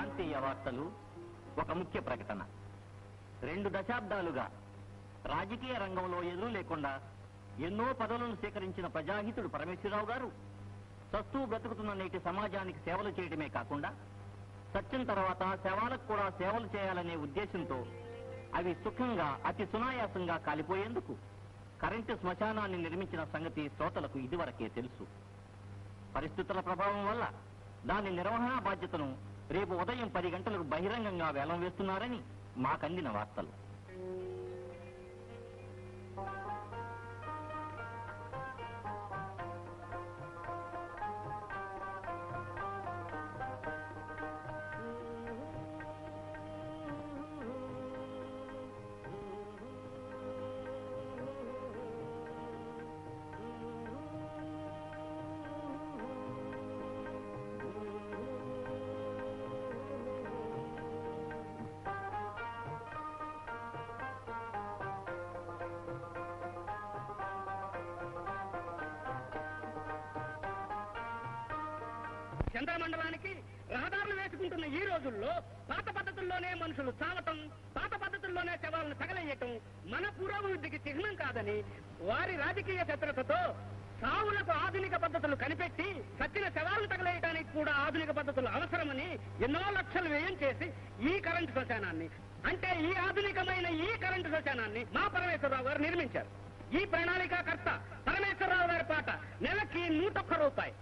ప్రాంతీయ వార్తలు ఒక ముఖ్య ప్రకటన. 2 దశాబ్దాలుగా రాజకీయ రంగంలో ఎదురు లేకుండా ఎన్నో పదవులను స్వీకరించిన ప్రజాహితుడు పరమేశ్వరరావు గారు సస్తూ బ్రతుకుతున్న నేటి సమాజానికి సేవలు చేయడమే కాకుండా సత్యం తర్వాత శవాలకు కూడా సేవలు చేయాలనే ఉద్దేశంతో అవి సుఖంగా అతి సునాయాసంగా కాలిపోయేందుకు కరెంటు శ్మశానాన్ని నిర్మించిన సంగతి శ్రోతలకు ఇదివరకే తెలుసు. పరిస్థితుల ప్రభావం వల్ల దాని నిర్వహణ బాధ్యతను రేపు ఉదయం 10 గంటలకు బహిరంగంగా వేలం వేస్తున్నారని మాకందిన వార్తలు. చంద్రమండలానికి రహదారులు వేసుకుంటున్న ఈ రోజుల్లో పాత పద్ధతుల్లోనే మనుషులు చావటం, పాత పద్ధతుల్లోనే శవాలను తగలయ్యటం మన పురోభివృద్ధికి చిహ్నం కాదని వారి రాజకీయ శత్రుతతో సావులకు ఆధునిక పద్ధతులు కనిపెట్టి సచ్చిన శవాలను తగలేయడానికి కూడా ఆధునిక పద్ధతులు అవసరమని ఎన్నో లక్షలు వ్యయం చేసి ఈ కరెంటు శ్మశానాన్ని, అంటే ఈ ఆధునికమైన ఈ కరెంటు శ్మశానాన్ని మా పరమేశ్వరరావు గారు నిర్మించారు. ఈ ప్రణాళికాకర్త పరమేశ్వరరావు గారి పాట నెలకి 101 రూపాయి.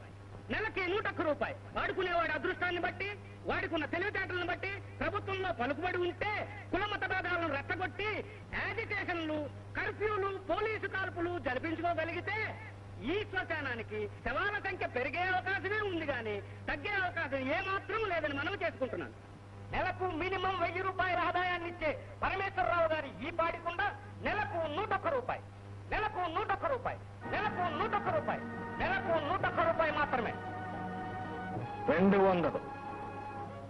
నెలకి 101 రూపాయి. వాడుకునేవాడి అదృష్టాన్ని బట్టి, వాడుకున్న తెలివితేటలను బట్టి ప్రభుత్వంలో పలుకుబడి ఉంటే కుల మతభేదాలను రెచ్చగొట్టి యాజిటేషన్లు, కర్ఫ్యూలు, పోలీసు కాల్పులు జరిపించుకోగలిగితే ఈ శ్మశానానికి శవాల సంఖ్య పెరిగే అవకాశమే ఉంది కానీ తగ్గే అవకాశం ఏమాత్రం లేదని మనం చేసుకుంటున్నాను. నెలకు మినిమం 1000 రూపాయల ఆదాయాన్ని ఇచ్చే పరమేశ్వరరావు గారి ఈ పాడికుండా నెలకు 101 రూపాయి. నెలకు 101 రూపాయి. నెలకు 101 రూపాయి. నెలకు 101 రూపాయి మాత్రమే. 200.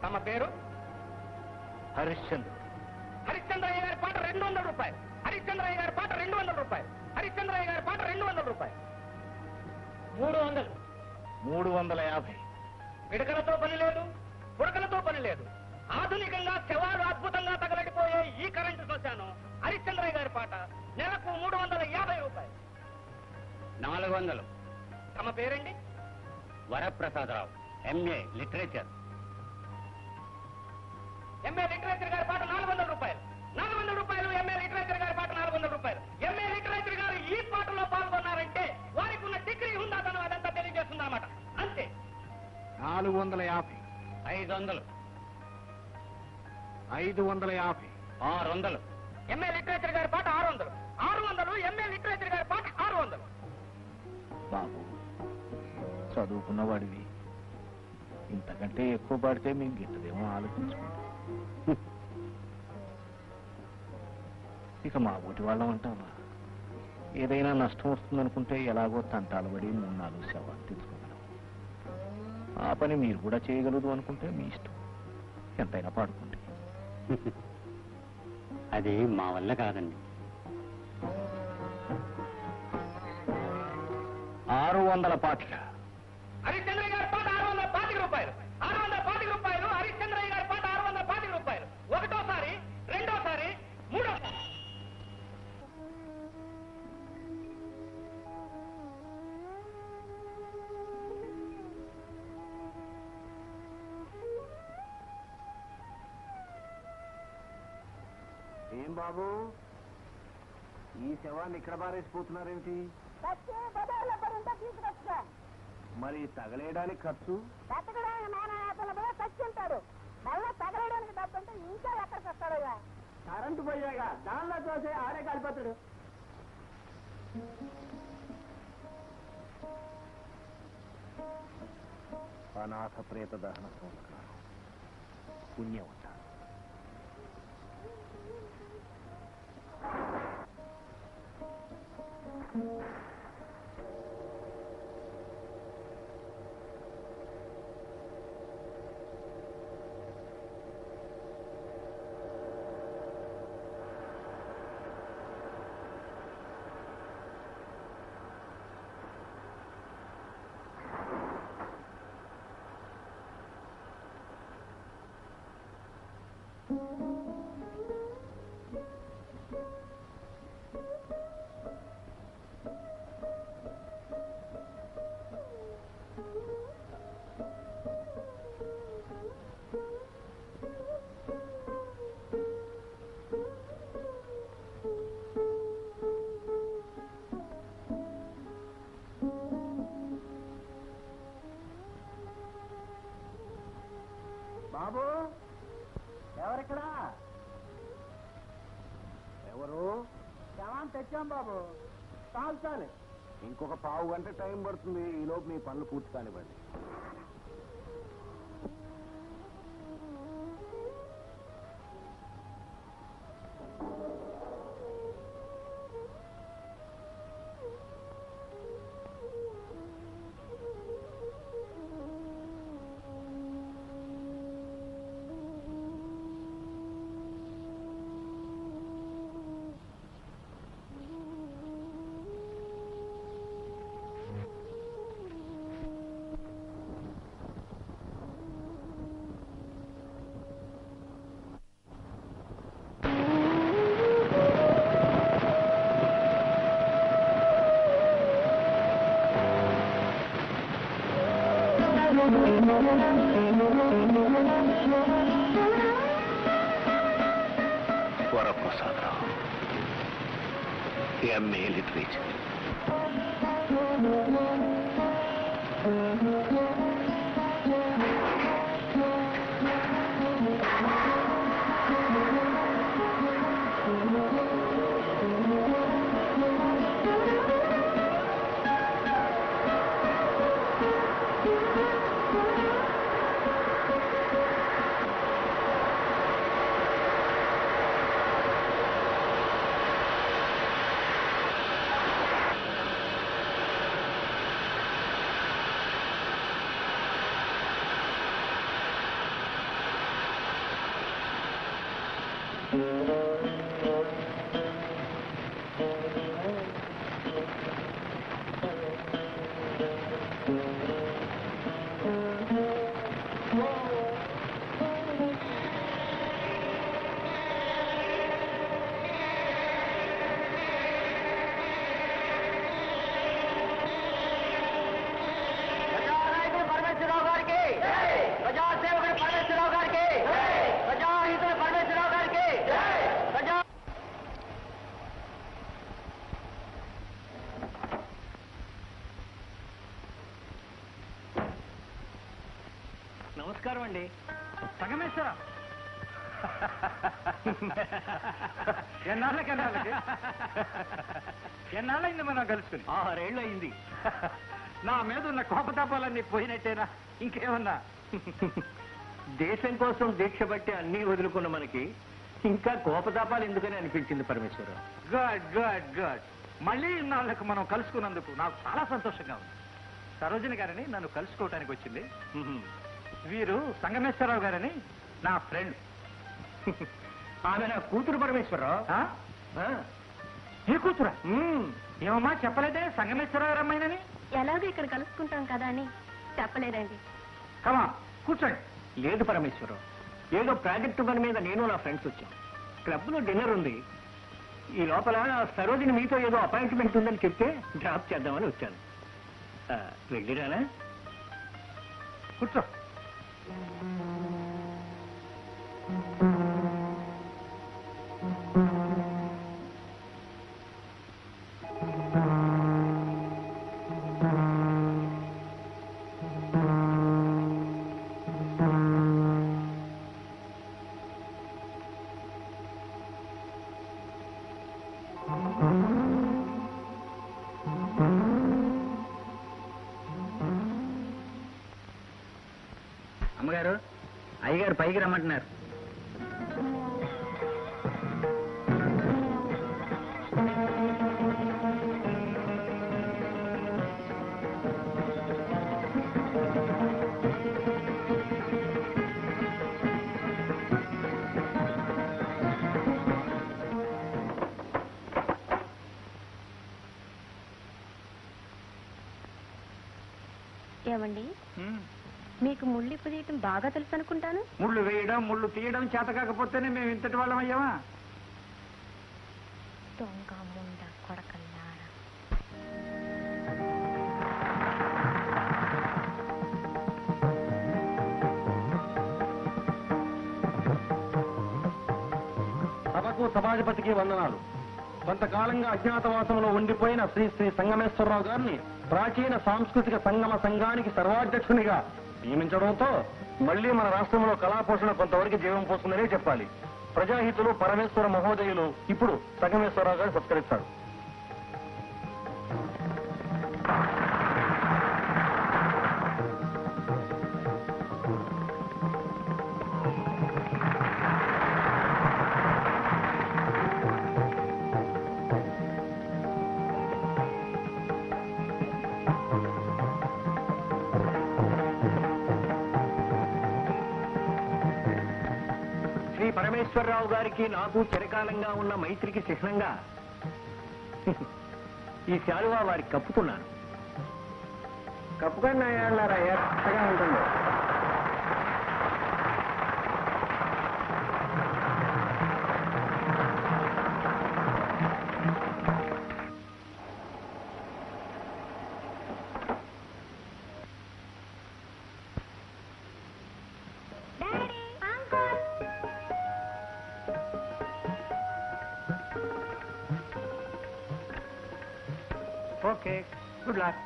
తమ పేరు? హరిశ్చంద్ర. హరిశ్చంద్రయ్య గారి పాట 200 రూపాయలు. హరిశ్చంద్రయ్య గారి పాట 200 రూపాయలు. హరిశ్చంద్రయ్య గారి పాట 200 రూపాయలు. 300. 350. పిడకలతో పని లేదు, పుడకలతో పని లేదు. ఆధునికంగా శవాలు అద్భుతంగా తగలడిపోయే ఈ కరెంటు శ్మశానం హరిశ్చంద్రయ్య గారి పాట నెలకు 350 రూపాయలు. 400. తమ పేరండి? Varaprasadarao, MA literature. MA literature గారి పాట 400 రూపాయలు. 400 రూపాయలు. ఎంఏ లిటరేచర్ గారి పాట 400 రూపాయలు. ఎంఏ లిటరేచర్ గారు ఈ పాటలో పాల్గొన్నారంటే వారికి ఉన్న డిగ్రీ ఉందాతనం అదంతా తెలియజేస్తుందన్నమాట. అంతే. 450. 500. 550. 600. ఎంఏ లిటరేచర్ గారి పాట 600. 600. ఎంఏ లిటరేచర్ గారి పాట 600. బాబు, చదువుకున్న వాడివి, ఇంతకంటే ఎక్కువ పాడితే మేము గిట్టదేమో ఆలోచించుకుంటాం. ఇక మా ఊటి వాళ్ళం అంటావా? ఏదైనా నష్టం వస్తుందనుకుంటే ఎలాగో తంటాలు పడి 3-4 శవాలు తెచ్చుకోగలం. ఆ పని మీరు కూడా చేయగలదు అనుకుంటే మీ ఇష్టం, ఎంతైనా పాడుకుంటే. అది మా వల్ల కాదండి. 600 పాటల. హరిశ్చంద్రయ్య గారి పాట 620 రూపాయలు. 620 రూపాయలు. హరిశ్చంద్రయ్య గారి పాట 620 రూపాయలు. ఒకటోసారి, రెండోసారి, మూడోసారి. ఏం బాబు, ఈ శవాన్ని ఇక్కడ బారేసిపోతున్నారేమిటి? మరి తగలేయడానికి ఖర్చు? చచ్చింటాడు. మళ్ళా తగలేయడానికి డబ్బు అంటే ఇంకా ఎక్కడికి వస్తాడయ్యా? కరెంటు పోయాగా దానిలో చూసే ఆడే కాలిపోతాడు. అనాథ ప్రేత దహన సంస్కారం పుణ్యం అంటారు. బాబు ఎవరిక్కడా? ఎవరు? శవాన్ని తెచ్చాం బాబు. చాలు చాలు. ఇంకొక పావు గంట టైం పడుతుంది. ఈలోపు మీ పనులు పూర్తి కానివ్వండి. Varaprasadarao, MA literature. నమస్కారం అండి. సంగమేశ్వర, ఎన్నాళ్ళైంది మనం కలుసుకుని? 6 ఏళ్ళు అయింది. నా మీద ఉన్న కోపతాపాలన్నీ పోయినట్టేనా? ఇంకేమన్నా? దేశం కోసం దీక్ష బట్టి అన్నీ వదులుకున్న మనకి ఇంకా కోపతాపాలు ఎందుకని అనిపించింది పరమేశ్వరరావు. Good good good. మళ్ళీ ఇన్నాళ్ళకు మనం కలుసుకున్నందుకు నాకు చాలా సంతోషంగా ఉంది. సరోజిని గారిని నన్ను కలుసుకోవటానికి వచ్చింది. వీరు సంగమేశ్వరరావు గారని నా ఫ్రెండ్. ఆమె నా కూతురు పరమేశ్వరరావు. ఈ కూతురా? ఏమమ్మా చెప్పలేదే సంగమేశ్వరరావు రమ్మైనని? ఎలాగో ఇక్కడ కలుసుకుంటాం కదా అని చెప్పలేదండి. కమా కూర్చోండి. లేదు పరమేశ్వరరావు, ఏదో ప్రాజెక్టు పని మీద నేను నా ఫ్రెండ్స్ వచ్చాం. క్లబ్లో డిన్నర్ ఉంది. ఈ లోపల సరోజిని మీతో ఏదో అపాయింట్మెంట్ ఉందని చెప్తే డ్రాప్ చేద్దామని వచ్చాను. వెళ్ళిరానా? కూర్చో. అమ్మగారు, అయ్యగారు పైకి రమ్మంటున్నారు. ఏమండి, మీకు ముళ్ళు ఇప్పు తీయటం బాగా తెలుసు అనుకుంటాను. ముళ్ళు వేయడం ముళ్ళు తీయడం చేత కాకపోతేనే మేము ఇంతటి వాళ్ళం అయ్యామా? దొంగ ముండ కొడకల్లారా. సభకు సమాధిపతికి వందనాలు. కొంతకాలంగా అజ్ఞాతవాసంలో ఉండిపోయిన శ్రీ శ్రీ సంగమేశ్వరరావు గారిని ప్రాచీన సాంస్కృతిక సంగమ సంఘానికి సర్వాధ్యక్షునిగా నియమించడంతో మళ్లీ మన రాష్ట్రంలో కళాపోషణ కొంతవరకు జీవం పోస్తుందనే చెప్పాలి. ప్రజాహితులు పరమేశ్వర మహోదయులు ఇప్పుడు సంగమేశ్వరరావు గారిని సత్కరిస్తారు. పరమేశ్వరరావు గారికి నాకు చిరకాలంగా ఉన్న మైత్రికి చిహ్నంగా ఈ శాలువా వారికి కప్పుకున్నాను. కప్పుకొని అన్నారా ఎక్కగా ఉంటుంది. Okay, good luck.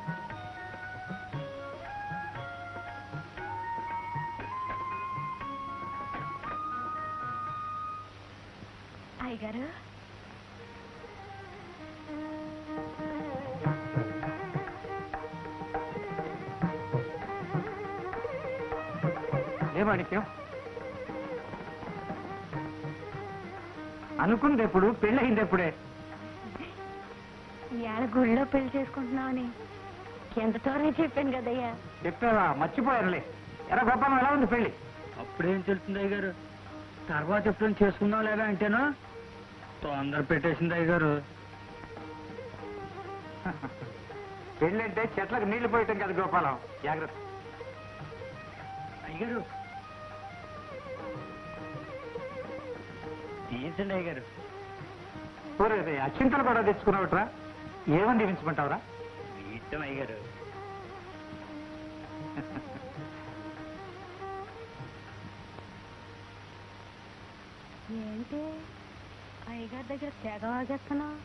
అయ్యగారు, ఏమాణిక్యం అనుకుంది ఎప్పుడు, పెళ్ళయింది ఎప్పుడే? ఇవాళ గుళ్ళో పెళ్లి చేసుకుంటున్నామని ఎంత త్వరగా చెప్పాను కదయ్యా. చెప్పావా? మర్చిపోయానులే. ఎరా గొప్ప ఎలా ఉంది పెళ్లి? అప్పుడేం తెలుస్తుంది అయ్య గారు, తర్వాత ఎప్పుడైనా చేసుకుందాం లేదా అంటేనా తొందర పెట్టేసింది అయ్య గారు. పెళ్లి అంటే చెట్లకు నీళ్లు పోయటం కదా గోపాలం, జాగ్రత్త. అయ్యగారు తీయించండి అయ్య గారు. అచ్చింతలు కూడా తెచ్చుకున్నావుట్రా, ఏమని దీవించమంటావురా? ఇష్టం అయ్య గారు. ఏంటి అయ్యగారి దగ్గర తెగ వాగేస్తున్నావు?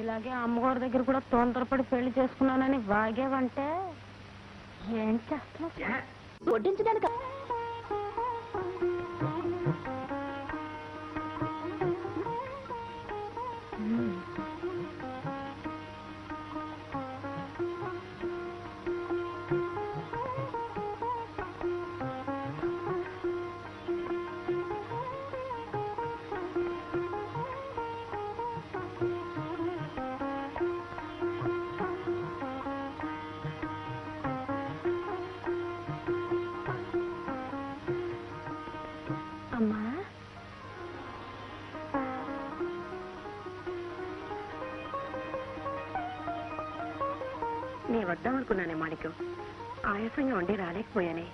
ఇలాగే అమ్మగారి దగ్గర కూడా తొందరపడి పెళ్లి చేసుకున్నానని వాగేవంటే ఏం చేస్తున్నావు? వడ్డించడానికి అమ్మా, నీ వద్దాం అనుకున్నానే మాణిక్యం, ఆయాసంగా ఉండి రాలేకపోయానే.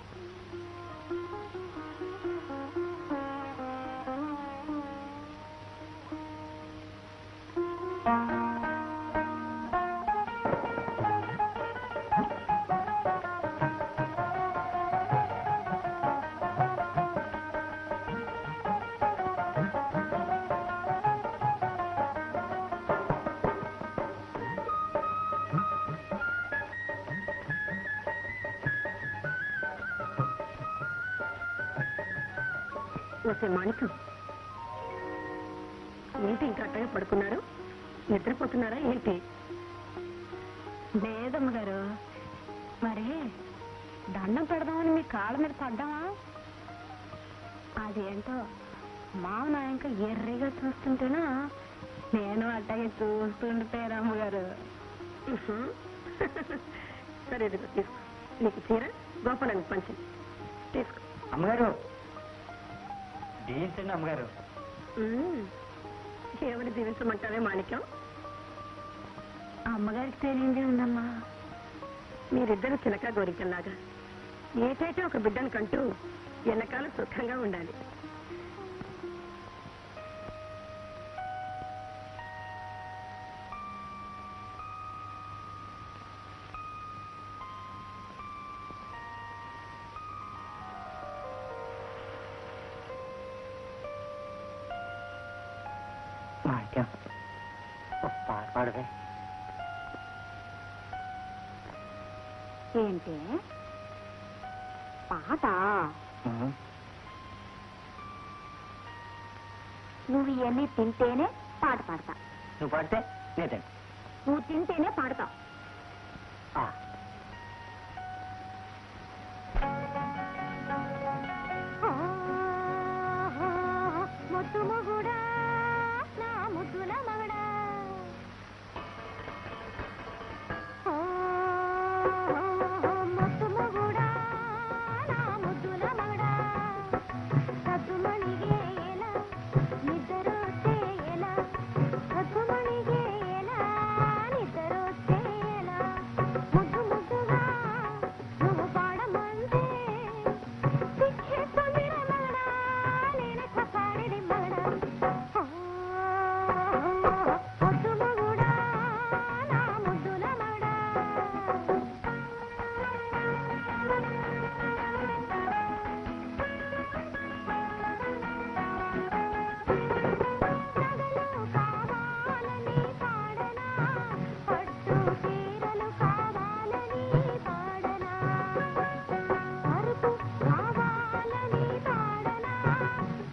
వస్తే మాణిక్యం, ఏంటి ఇంకా అట్టగా పడుకున్నారు? నిద్రపోతున్నారా ఏంటి? లేదమ్మగారు, మరి దండం పెడదామని మీ కాళ్ళ మీద పడ్డామా? అదేంటో మామ ఇంకా ఎర్రిగా చూస్తుంటేనా నేను అట్టగే చూస్తుండిపోయారు అమ్మగారు. సరే ఇదిగో తీసుకో, నీకు చీర గోపాలానికి పంచండి, తీసుకో. అమ్మగారు దీవించండి అమ్మగారు. ఏమని దీవించమంటావే మాణిక్యం? అమ్మగారికి తెలియందే ఉందమ్మా, మీరిద్దరు చిలక గోరికల్లాగా ఏటైతే ఒక బిడ్డను కంటూ వెనకాల సుఖంగా ఉండాలి. పాడవే. ఏంటి పాట? నువ్వు ఇవన్నీ తింటేనే పాట పాడతా. నువ్వు పాడితే నేనే. నువ్వు తింటేనే పాడతావు. ముద్దు మొగుడా నా ముద్దుల మగడా, ముద్దు మొగుడా నా ముద్దుల మగడా, సద్దుమణిగే ఎలా నిద్రొచ్చే ఎలా, సద్దుమణిగే ఎలా నిద్రొచ్చే ఎలా, ముద్దు ముద్దుగా నువ్వు పాడమంటే సిక్కేస్తుంది మగడా, నేను పాడేది మగడా. ముద్దు మొగుడా నా ముద్దుల మగడా. నగలు కావాలని పాడనా, పట్టు చీరలు కావాలని పాడనా, పరుపు కావాలని పాడనా,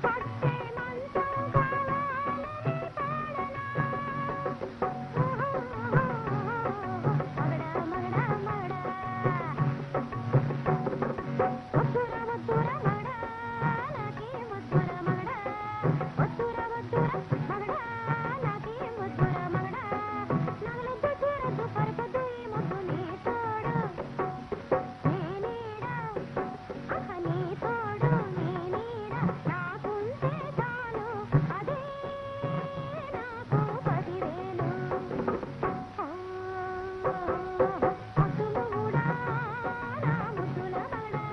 పట్టే మంచం కావాలని పాడనా. మగడా మగడా మగడా, వద్దుర వద్దుర మగడా, నాకే వద్దుర మగడా, వద్దుర వద్దుర మగడా, నాకే వద్దుర మగడా, నగలొద్దు చీరొద్దు పరపొద్దు ఈ ముద్దు నీ తోడు నేనీడా, అహ నీ తోడు నేనీడా, నాకుంటే చాలు అదే నాకు 10,000. ముద్దు మొగుడా నా ముద్దుల మగడా.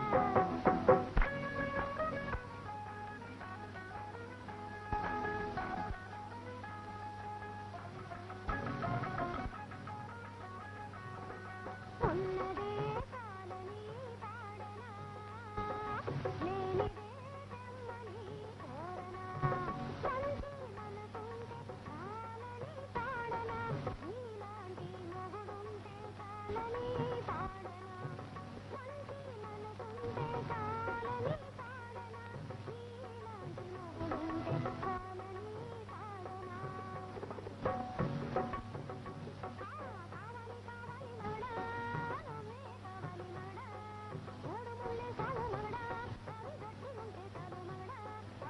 ఉన్నదే కాలని పాడనా, లేనిదే తెమ్మని కోరనా, మంచి మనసుంటే చాలని పాడనా, నీలాంటి మొగుడుంటే చాలని పాడనా, మంచి మనసుంటే చాలని పాడనా, నీలాంటి మొగుడుంటే చాలని పాడనా. కావాలి కావాలి మగడా, నువ్వే కావాలి మగడా, మూడు ముళ్ళే చాలు మగడా, అవి గట్టిగుంటే చాలు మగడా,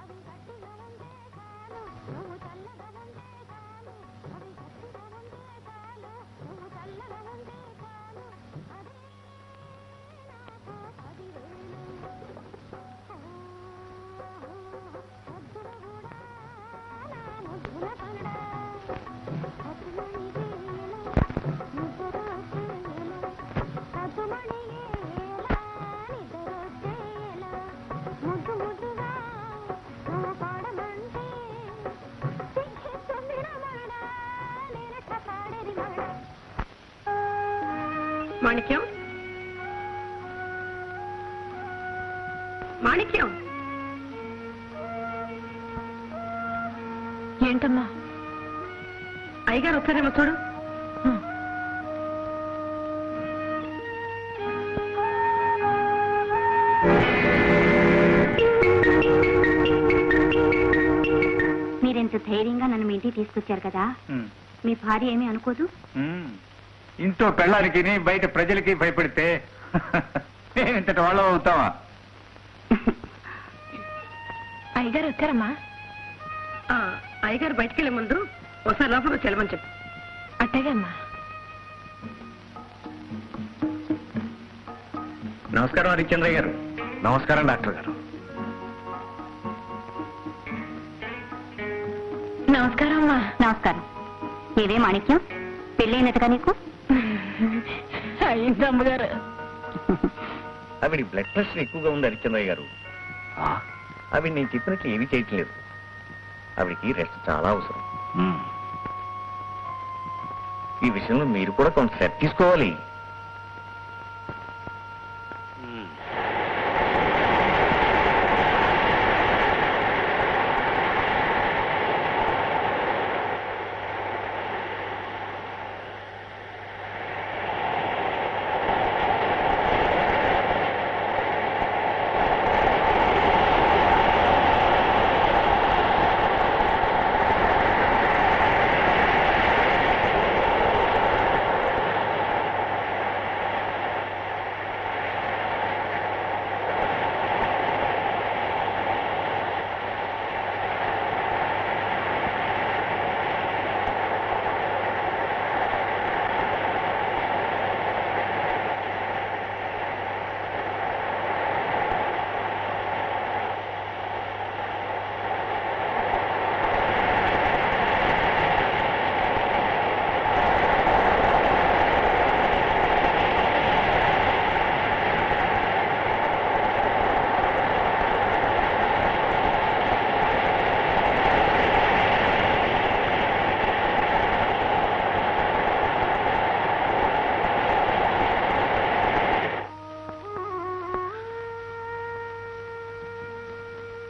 అవి గట్టిగా ఉంటే చాలు, నువ్వు చల్లగా ఉంటే చాలు, అవి గట్టిగా ఉంటే చాలు, నువ్వు చల్లగా ఉంటే చాలు, అదే నాకు 10,000. ముద్దుల కూడా నా ముద్దుల పగడా, సద్దుమణిగే ఎలా నిద్రొచ్చే ఎలా, సద్దుమణిగే ఎలా నిద్రొచ్చే ఎలా, ముద్దు ముద్దుగా నువ్వు పాడమంటే సిగ్గేస్తుంది మగడా, నేనెట్ట పాడేది మగడా. మాణిక్యం, మాణిక్యం. ఏంటమ్మా? అయ్యగారు వచ్చారేమో చూడు. మీరెంత ధైర్యంగా నన్ను మీ ఇంటికి తీసుకొచ్చారు కదా, మీ భార్య ఏమీ అనుకోదు? ఇంట్లో పెళ్ళానికి బయట ప్రజలకి భయపడితే నేను ఇంతటి వాళ్ళం అవుతావా? అయ్యగారు వచ్చారమ్మా. అయ్యగారు బయటికి వెళ్ళే ముందు ఒకసారి లోపలికి వచ్చి వెళ్ళమని చెప్పు. అట్టగే అమ్మా. నమస్కారం హరిశ్చంద్రయ్య గారు. నమస్కారం డాక్టర్ గారు. నమస్కారం అమ్మా. నమస్కారం. నీవే మాణిక్యం, పెళ్ళైనట్టుగా నీకు? అయింది అమ్మగారు. ఆవిడ బ్లడ్ ప్రెషర్ ఎక్కువగా ఉంది హరిశ్చంద్రయ్య గారు. ఆవిడ నేను చెప్పినట్టు ఏమీ చేయట్లేదు. ఆవిడికి రెస్ట్ చాలా అవసరం. ఈ విషయంలో మీరు కూడా కొంత శ్రద్ధ తీసుకోవాలి.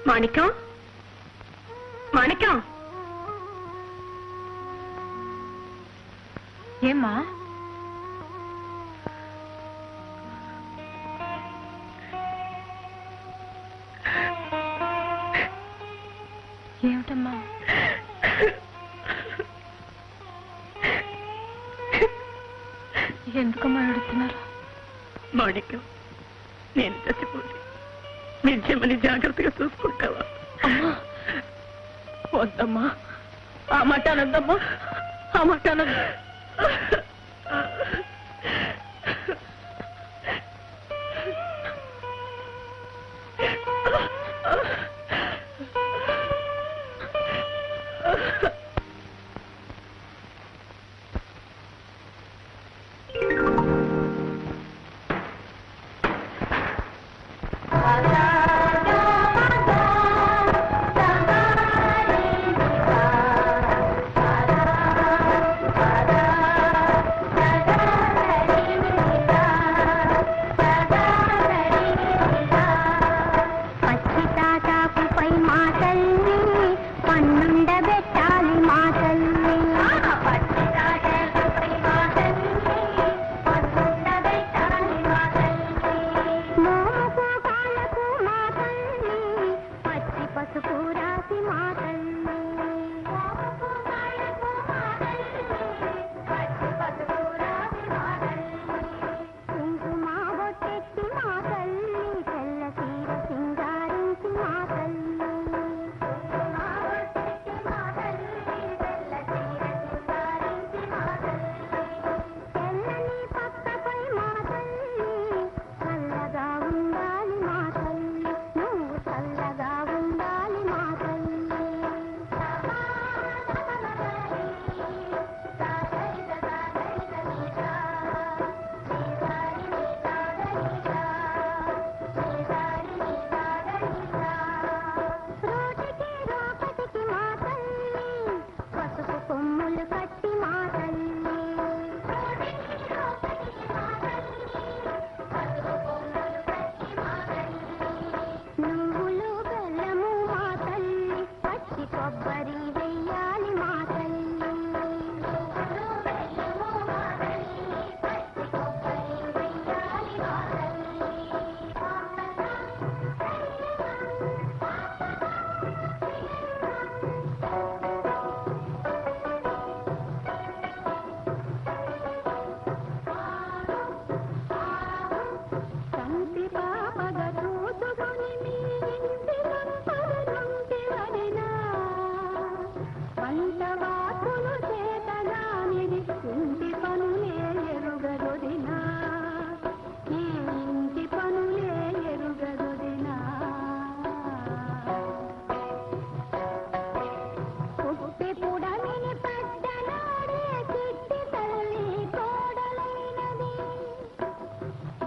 మాణిక్యం, మాణిక్యం, ఏమ్మా? ఏమిటమ్మా? ఎందుకమ్మా అడుగుతున్నారు? మాణిక్యం, నేను చచ్చిపోతే నిజమని జాగ్రత్తగా చూసుకుంటావా? అమ్మా వద్దమ్మా, ఆ మాట అనద్దమ్మా, ఆ మాట అనద్దు.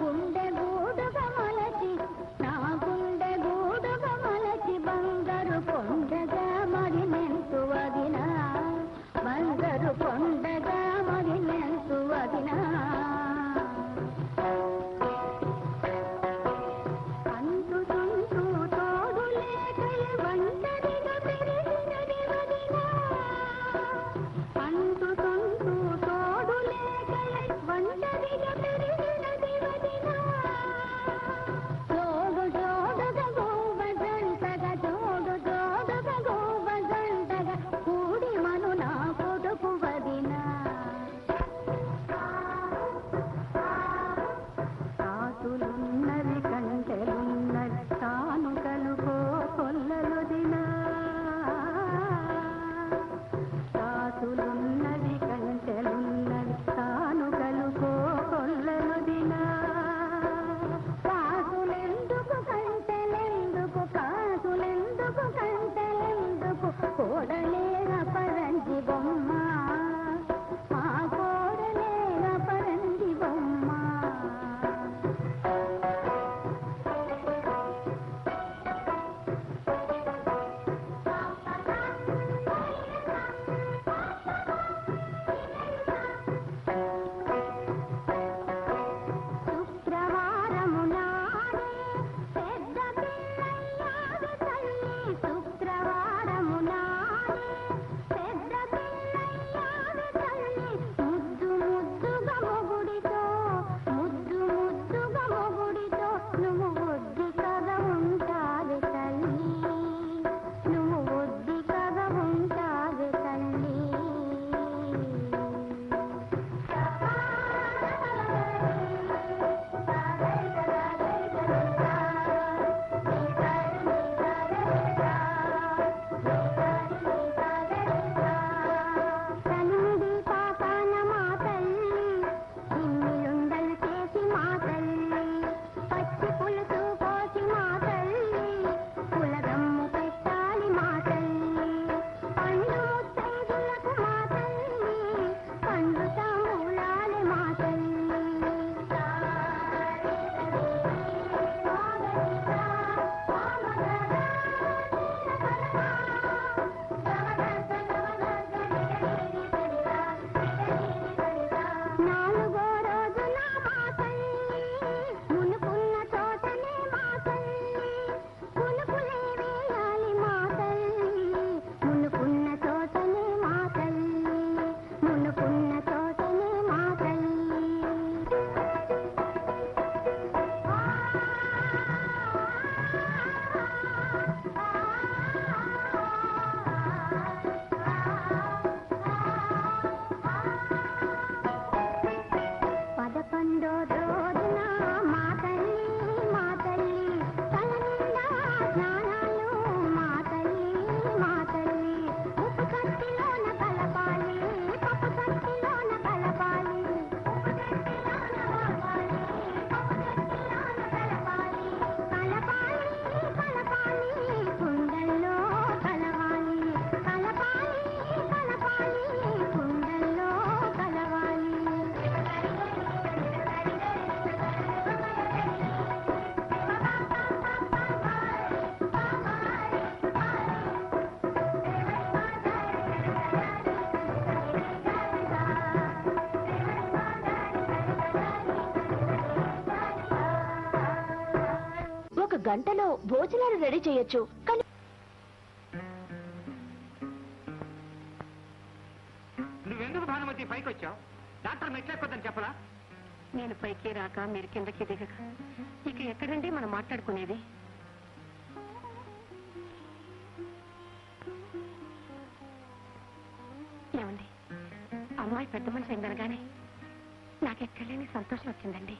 గుండె గూడు గమల గంటలో భోజనాలు రెడీ చేయొచ్చు. కానీ నువ్వెందుకు భానుమతి పైకి వచ్చావు? డాక్టర్ మెట్లెక్కొద్దని చెప్పలా? నేను పైకి రాక మీరు కిందకి దిగక ఇక ఎక్కడండి మనం మాట్లాడుకునేది? ఏమండి, అమ్మాయి పెద్ద మనిషి అయిందనగానే నాకెక్కలేని సంతోషం వచ్చిందండి.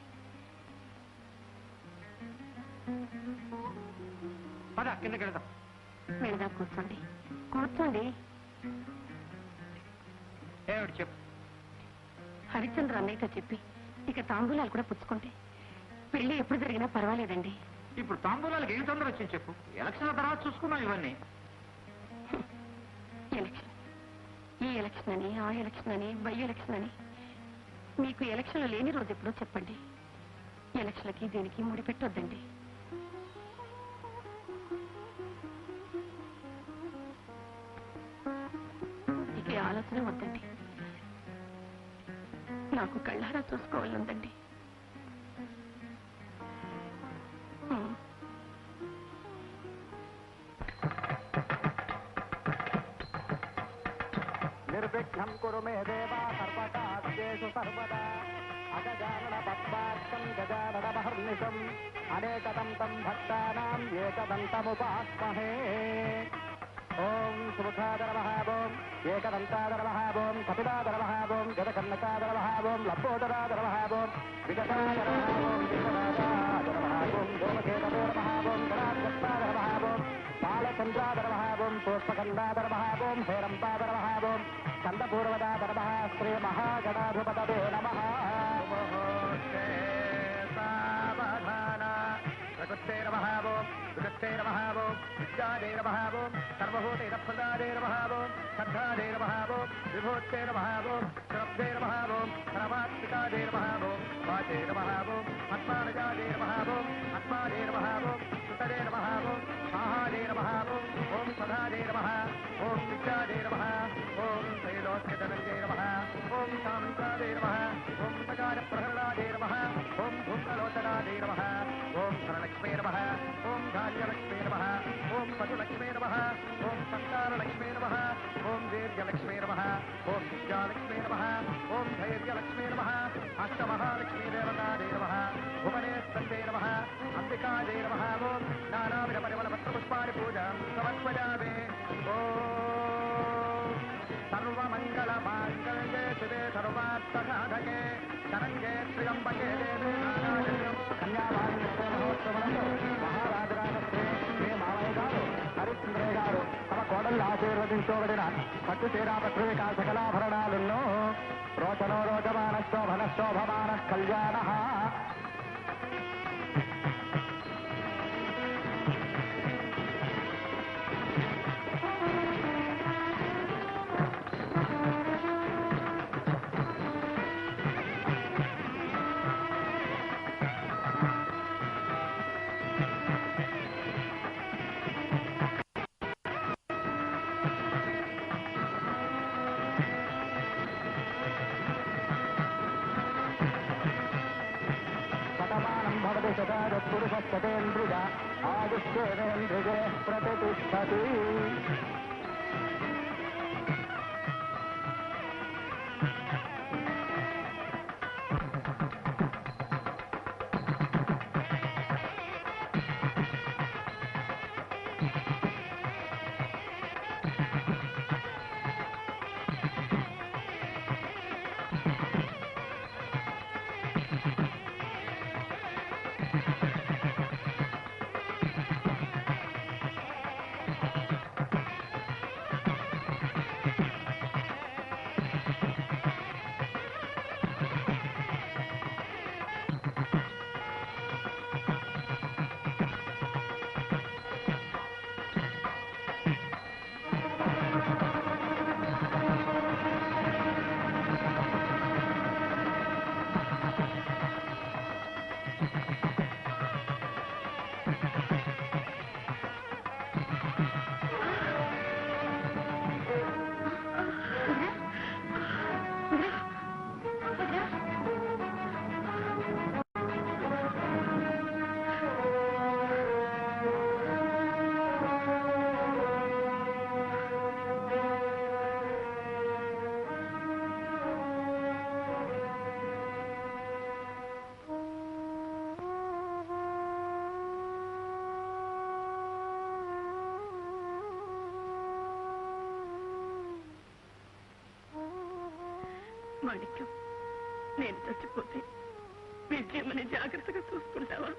పద కిందకి వెళదాం. వెళదాం, కూర్చోండి కూర్చోండి. ఏమిటి చెప్పు. హరిశ్చంద్ర అన్నయ్యతో చెప్పి ఇక తాంబూలాలు కూడా పుచ్చుకుంటే పెళ్లి ఎప్పుడు జరిగినా పర్వాలేదండి. ఇప్పుడు తాంబూలాలకు ఏం తొందర వచ్చింది చెప్పు. ఎలక్షన్ల తర్వాత చూసుకున్నాం ఇవన్నీ. ఎలక్షన్, ఈ ఎలక్షన్ అని ఆ ఎలక్షన్ అని బై ఎలక్షన్ అని మీకు ఎలక్షన్లు లేని రోజు ఎప్పుడో చెప్పండి. ఎలక్షన్లకి దీనికి ముడిపెట్టొద్దండి. ఇక ఈ ఆలోచన వద్దండి. నాకు కళ్ళారా చూసుకోవాలందండి. నిర్విఘ్నం కురు మే దేవా సర్వకార్యేషు సర్వదా. అగజానన పద్మార్కం గజానన మహర్నిశం అనేకదంతం భక్తానాం ఏకదంతముపాస్మహే. ఓం సుముఖాదర మహాభోం ఏకదంతాదర మహాభోం కపిలాదర మహాభోం గజకర్ణకాదర మహాభోం లంబోదరాదర మహాభోం విగతాదర మహాభోం విఘ్నరాజాదర మహాభోం గోమకేతదర మహాభోం గణాధ్యక్షాదర మహాభోం బాలచంద్రాదర మహాభోం పుష్పకందాదర మహాభోం హేరంపాదర మహాభోం స్కందపూర్వదాదర మహా శ్రీ మహాగణాధిపతదే నమః. ప్రకృత్తైర్మహాభోం వికృత్తైర్మహాభోం విద్యాదైర్మహాభోం సర్వభూతైరప్రదాదైర్మహాభోం శ్రద్ధాదైర్మహాభోం విభూత్తైర్మహాభోం శ్రద్ధైర్మహాభోం సర్వాత్మికాదైర్మహాభోం వాచైర్మహాభోం ఆత్మానజాదైర్మహాభోం ఆత్మాదైర్మహాభోం సుతదైర్మహాభోం మహాదైర్మహాభోం ఓం సదాదైర్మహ ఓం విద్యాదైర్మహ ఓం త్రైలోక్యధనంజైర్మహ ఓం సామంతాదైర్మహ ఓం సకారప్రహ్లాదైర్మహ ఓం భూతలోచనాదైర్మహ ఓం ధనలక్ష్మీర్మహ ఓం ధాన్యలక్ష్మీర్మహ ఓం పశులక్ష్మీర్మహ ఓం సంతానలక్ష్మీర్మహ ఓం వీర్యలక్ష్మీర్మహ ఓం విద్యాలక్ష్మీర్మహ ఓం ధైర్యలక్ష్మీర్మహ అష్టమహాలక్ష్మీదేవతాదేర్మహ భువనేశ్వరైర్మహ అంబికాదేర్మహ ఓం నానావిధ పరిమళపత్రపుష్పాని పూజాం సమర్పయామి. ఓం సర్వమంగళమాంగళ్యే శివే సర్వార్థసాధకే శరణ్యే త్ర్యంబకే దేవే నారాయణే హరిశ్చంద్రయ్య గారు తమ కోడళ్ళు ఆశీర్వదించబడిన పట్టు చీరా పట్టు వికాస కళాభరణాలను రోచనో రోచమాన శోభన శోభమాన కళ్యాణ. పురుషస్తేంద్రియ ఆదిశ్చేంద్రిజే ప్రతిష్టతి. మాణిక్యం, నేను చచ్చిపోతే విజయమని జాగ్రత్తగా చూసుకుంటావా?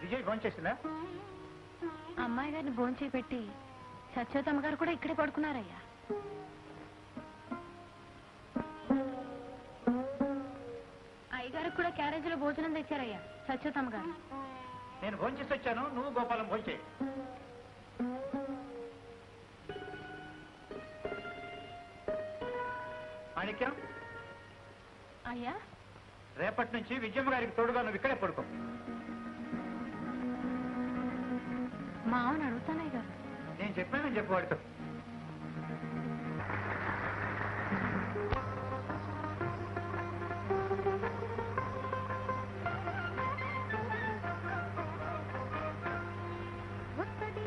విజయ్ ఫోన్ చేసిందా? అమ్మాయి గారిని భోంచేయి పెట్టి సత్యోతమ్మ గారు కూడా ఇక్కడే పడుకున్నారయ్యా. అయ్యగారికి కూడా క్యారేజీలో భోజనం తెచ్చారయ్యా సత్యోతమ్మ గారు. నేను ఫోన్ చేసి వచ్చాను, నువ్వు గోపాలం ఫోన్ చేయి. మాణిక్యం, అయ్యా రేపటి నుంచి విజయమ్మ గారికి తోడుగా నువ్వు ఇక్కడే పడుకో. మా ఆవును అడుగుతానయ్య గారు. నేను చెప్పానని చెప్పు వాడితో. వస్తది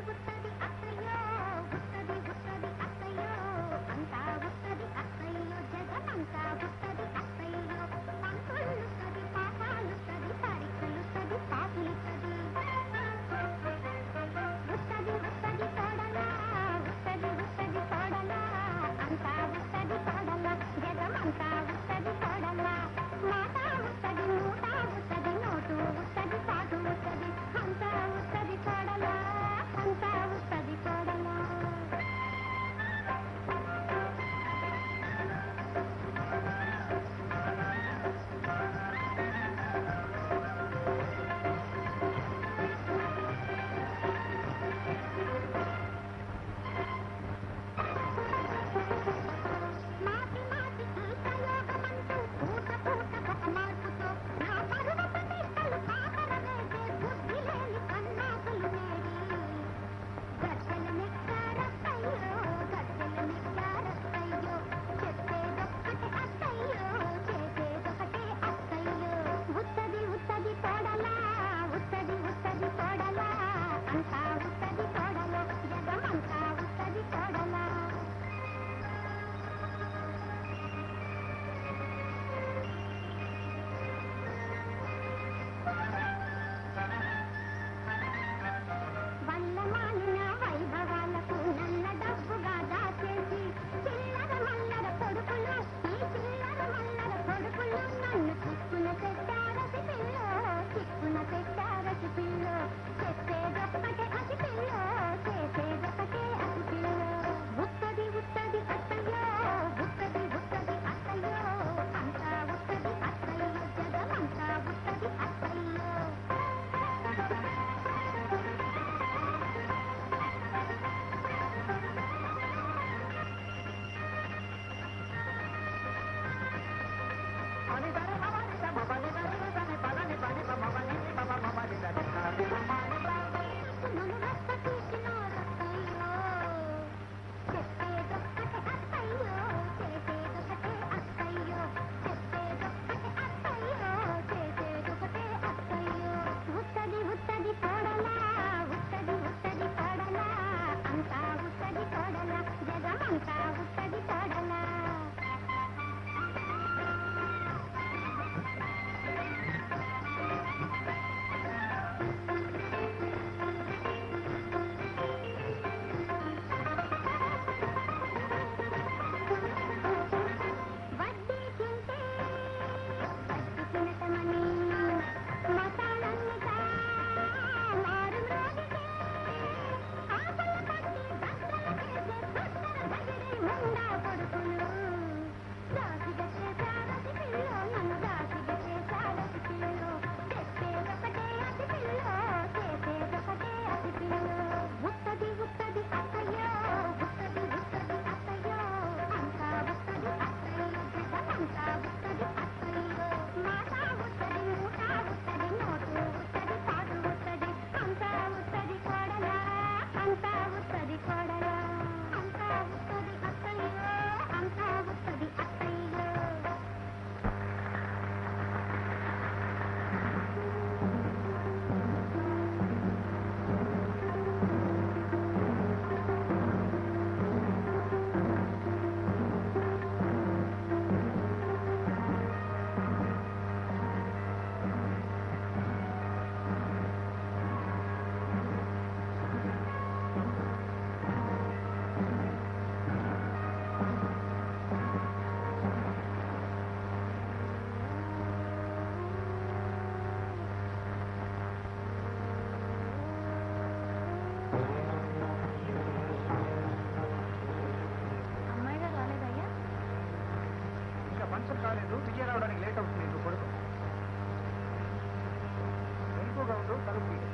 రిసెప్షన్ కాలేదు, విజయ రావడానికి లేట్ అవుతుంది. నువ్వు కొడుకు ఎక్కువగా ఉండు, తలుపు తీయ్.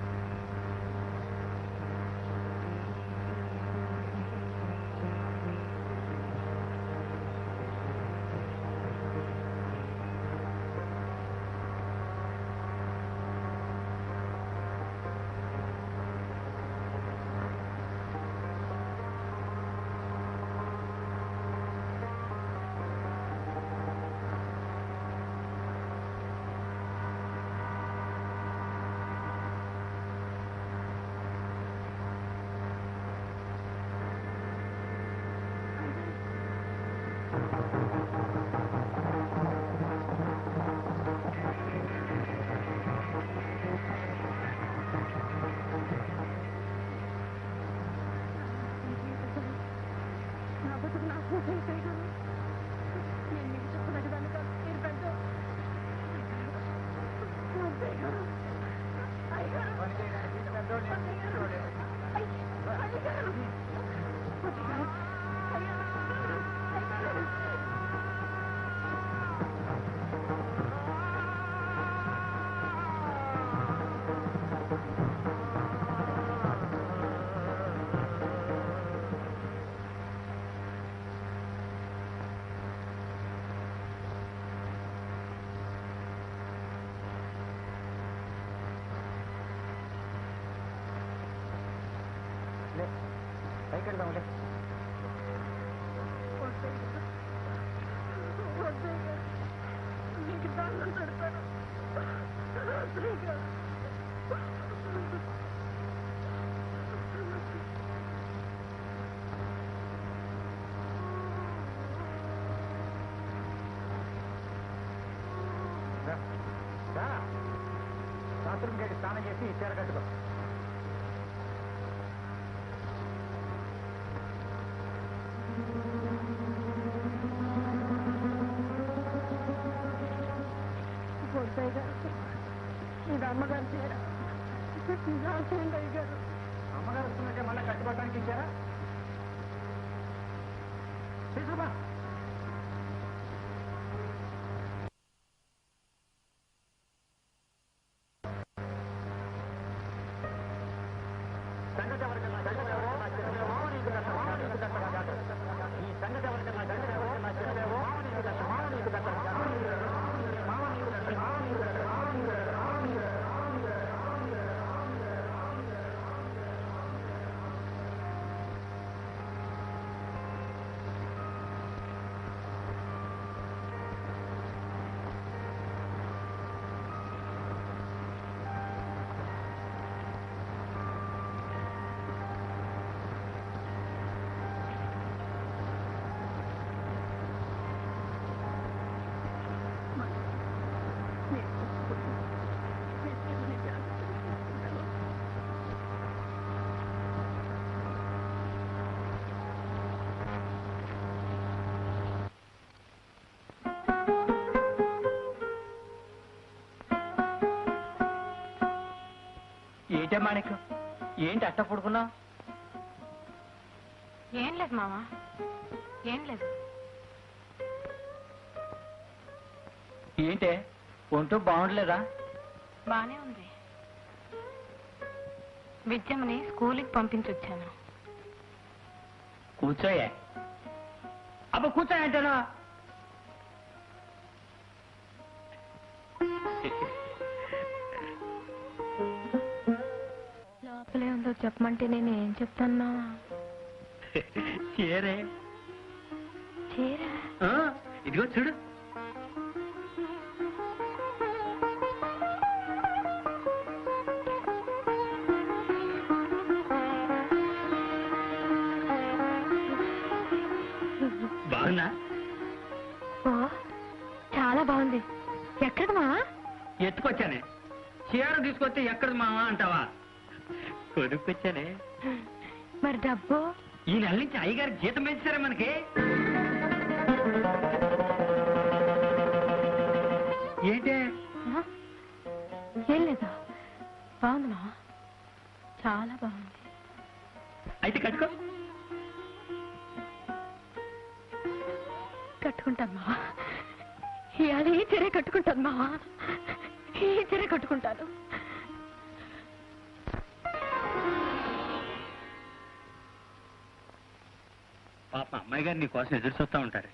పైకి వెళ్దాంలే. బాత్రూమ్ గడి స్నానం చేసి చీర కట్టుకో. ఇది అమ్మగారు చేయరా? గారు అమ్మగారు వస్తుందంటే మళ్ళీ కట్టుకోవడానికి ఇచ్చారా? తీసుకుమా. ఏంటే మాణిక్యం, ఏంటి అట్ట పడుకున్నావు? ఏం లేదు మామ, ఏం లేదు. ఏంటే ఒంటూ బాగుండలేదా? బానే ఉంది. విద్యమని స్కూల్కి పంపించొచ్చాను. కూర్చోయే. అబ్బా కూర్చోయంటేనా? లోపలే ఉందో చెప్పమంటే నేను ఏం చెప్తాను మావా? చీరే. చీరా? ఇదిగో చూడు. బాగుందా? ఓ చాలా బాగుంది. ఎక్కడికి మావా? ఎత్తుకొచ్చానే. చీర తీసుకొస్తే ఎక్కడికి మావా అంటావా? కొనుక్కొచ్చానే. మరి డబ్బు? ఈ నెల నుంచి అయ్యగారికి జీతం పెంచారా మనకి? ఏంటే? ఏం లేదా? బాగుంది మావా, చాలా బాగుంది. అయితే కట్టుకో. కట్టుకుంటాను మావా. ఇవాళ ఈ చీర కట్టుకుంటాను మావా, ఈ చీర కట్టుకుంటాను. పాప అమ్మాయి గారు నీ కోసం ఎదురు చూస్తూ ఉంటారు.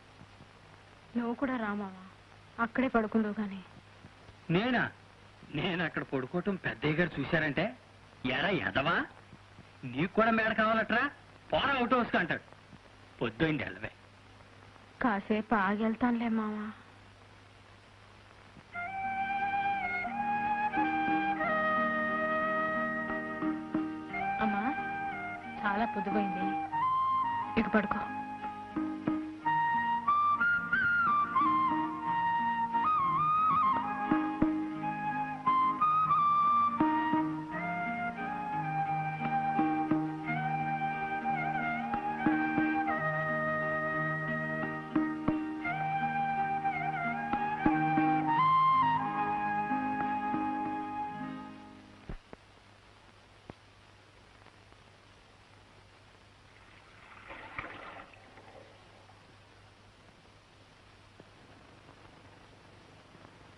నువ్వు కూడా రామావా, అక్కడే పడుకుందో కానీ. నేను అక్కడ పడుకోవటం పెద్దయ్య గారు చూశారంటే ఎరా ఎదవా నీకు కూడా మేడ కావాలట్రా, పోరా అవుట్ హౌస్ అంటాడు. పొద్దుండి వెళ్ళవే. కాసేపు ఆగి వెళ్తానులే మావా. అమ్మా చాలా పొద్దుపోయింది, ఇక పడుకో.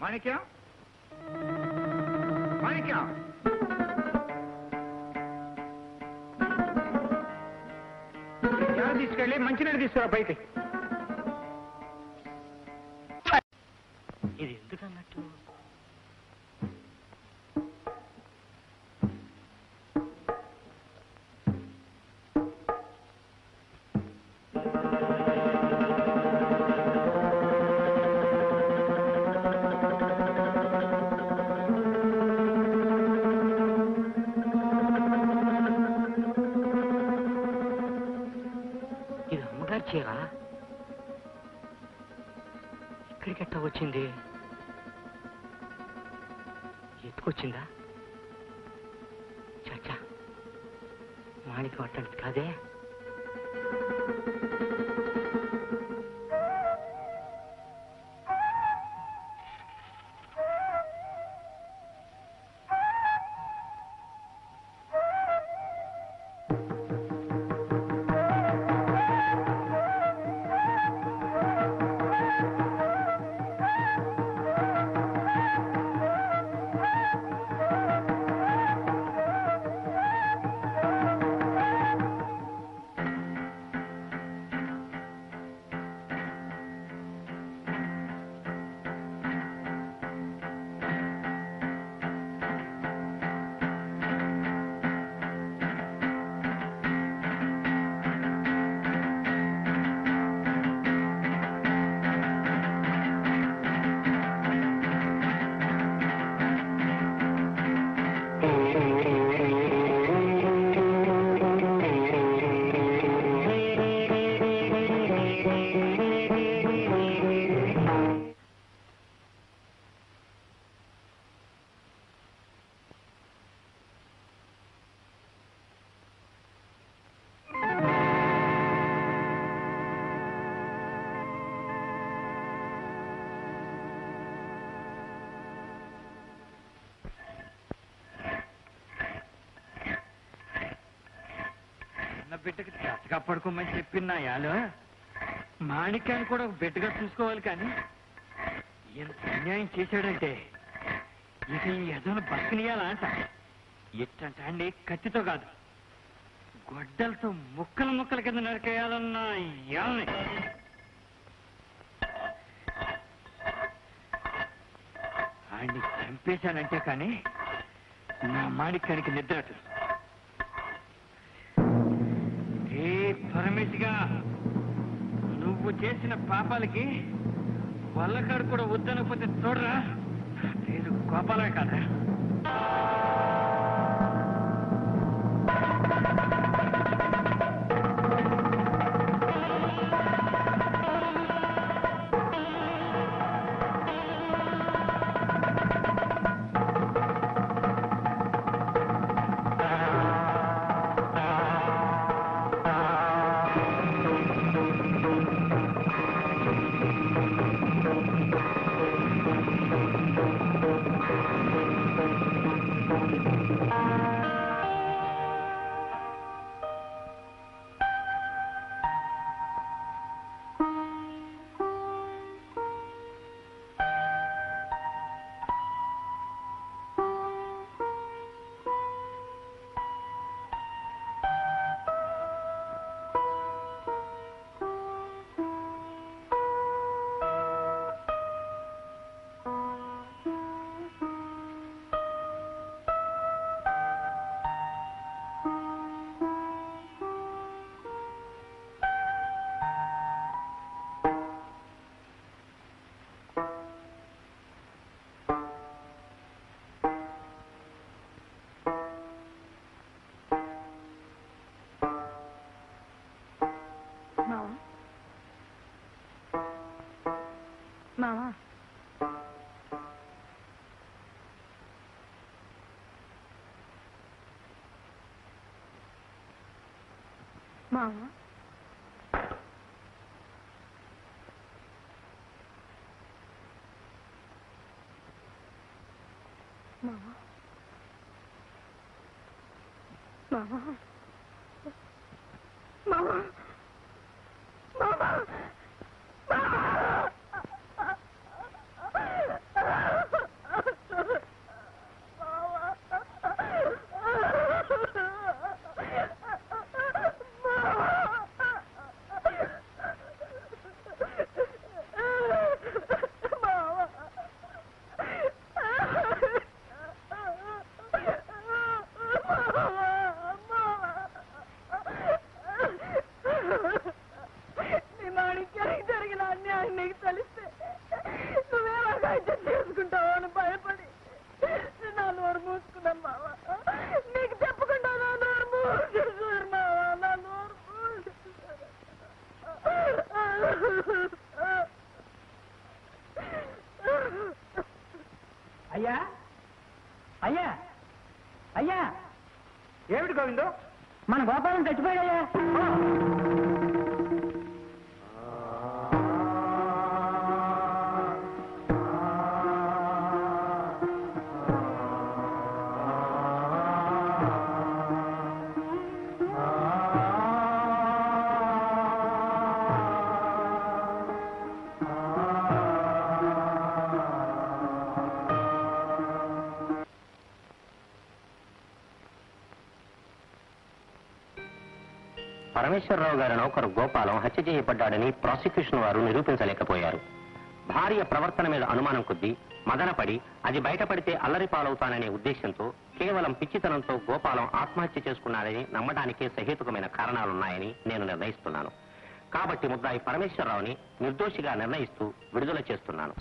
మాణిక్యం, మాణిక్యం, ఎవరు తీసుకెళ్ళి మంచినీళ్ళు తీసుకురా బయట. ఇది ఎందుకన్నట్టు? చీర ఇక్కడికెట్టా వచ్చింది? ఎత్తుకొచ్చిందా? చచ్చా, మాణిక్యం అట్టండి కాదే. బిడ్డకి చక్కగా పడుకోమని చెప్పిన యాలో మాణిక్యాన్ని కూడా ఒక బిడ్డగా చూసుకోవాలి. కానీ ఎంత అన్యాయం చేశాడంటే ఇక ఈ ఎదను బతకనియాలా అంట. ఎట్టంటే అండి కత్తితో కాదు, గొడ్డలతో ముక్కల ముక్కల కింద నరికేయాలన్న యాల్ని. ఆయన్ని చంపేశానంటే కానీ నా మాణిక్యానికి నిద్రటు. పరమేశిగా నువ్వు చేసిన పాపాలకి వల్లకాడు కూడా వద్దనకపోతే చూడరా, పేరు గోపాలే కాదా? మావా మావా మావా మావా మావా మావా అయ్యా అయ్యా అయ్యా ఏమిటి గోవిందు మన గోపాలం చచ్చిపోయాడయ్యా పరమేశ్వరరావు గారి నౌకరు గోపాలం హత్య చేయబడ్డాడని ప్రాసిక్యూషన్ వారు నిరూపించలేకపోయారు. భార్య ప్రవర్తన మీద అనుమానం కొద్దీ మదనపడి అది బయటపడితే అల్లరి పాలవుతాననే ఉద్దేశంతో కేవలం పిచ్చితనంతో గోపాలం ఆత్మహత్య చేసుకున్నాడని నమ్మడానికే సహేతుకమైన కారణాలున్నాయని నేను నిర్ణయిస్తున్నాను. కాబట్టి ముద్దాయి పరమేశ్వరరావుని నిర్దోషిగా నిర్ణయిస్తూ విడుదల చేస్తున్నాను.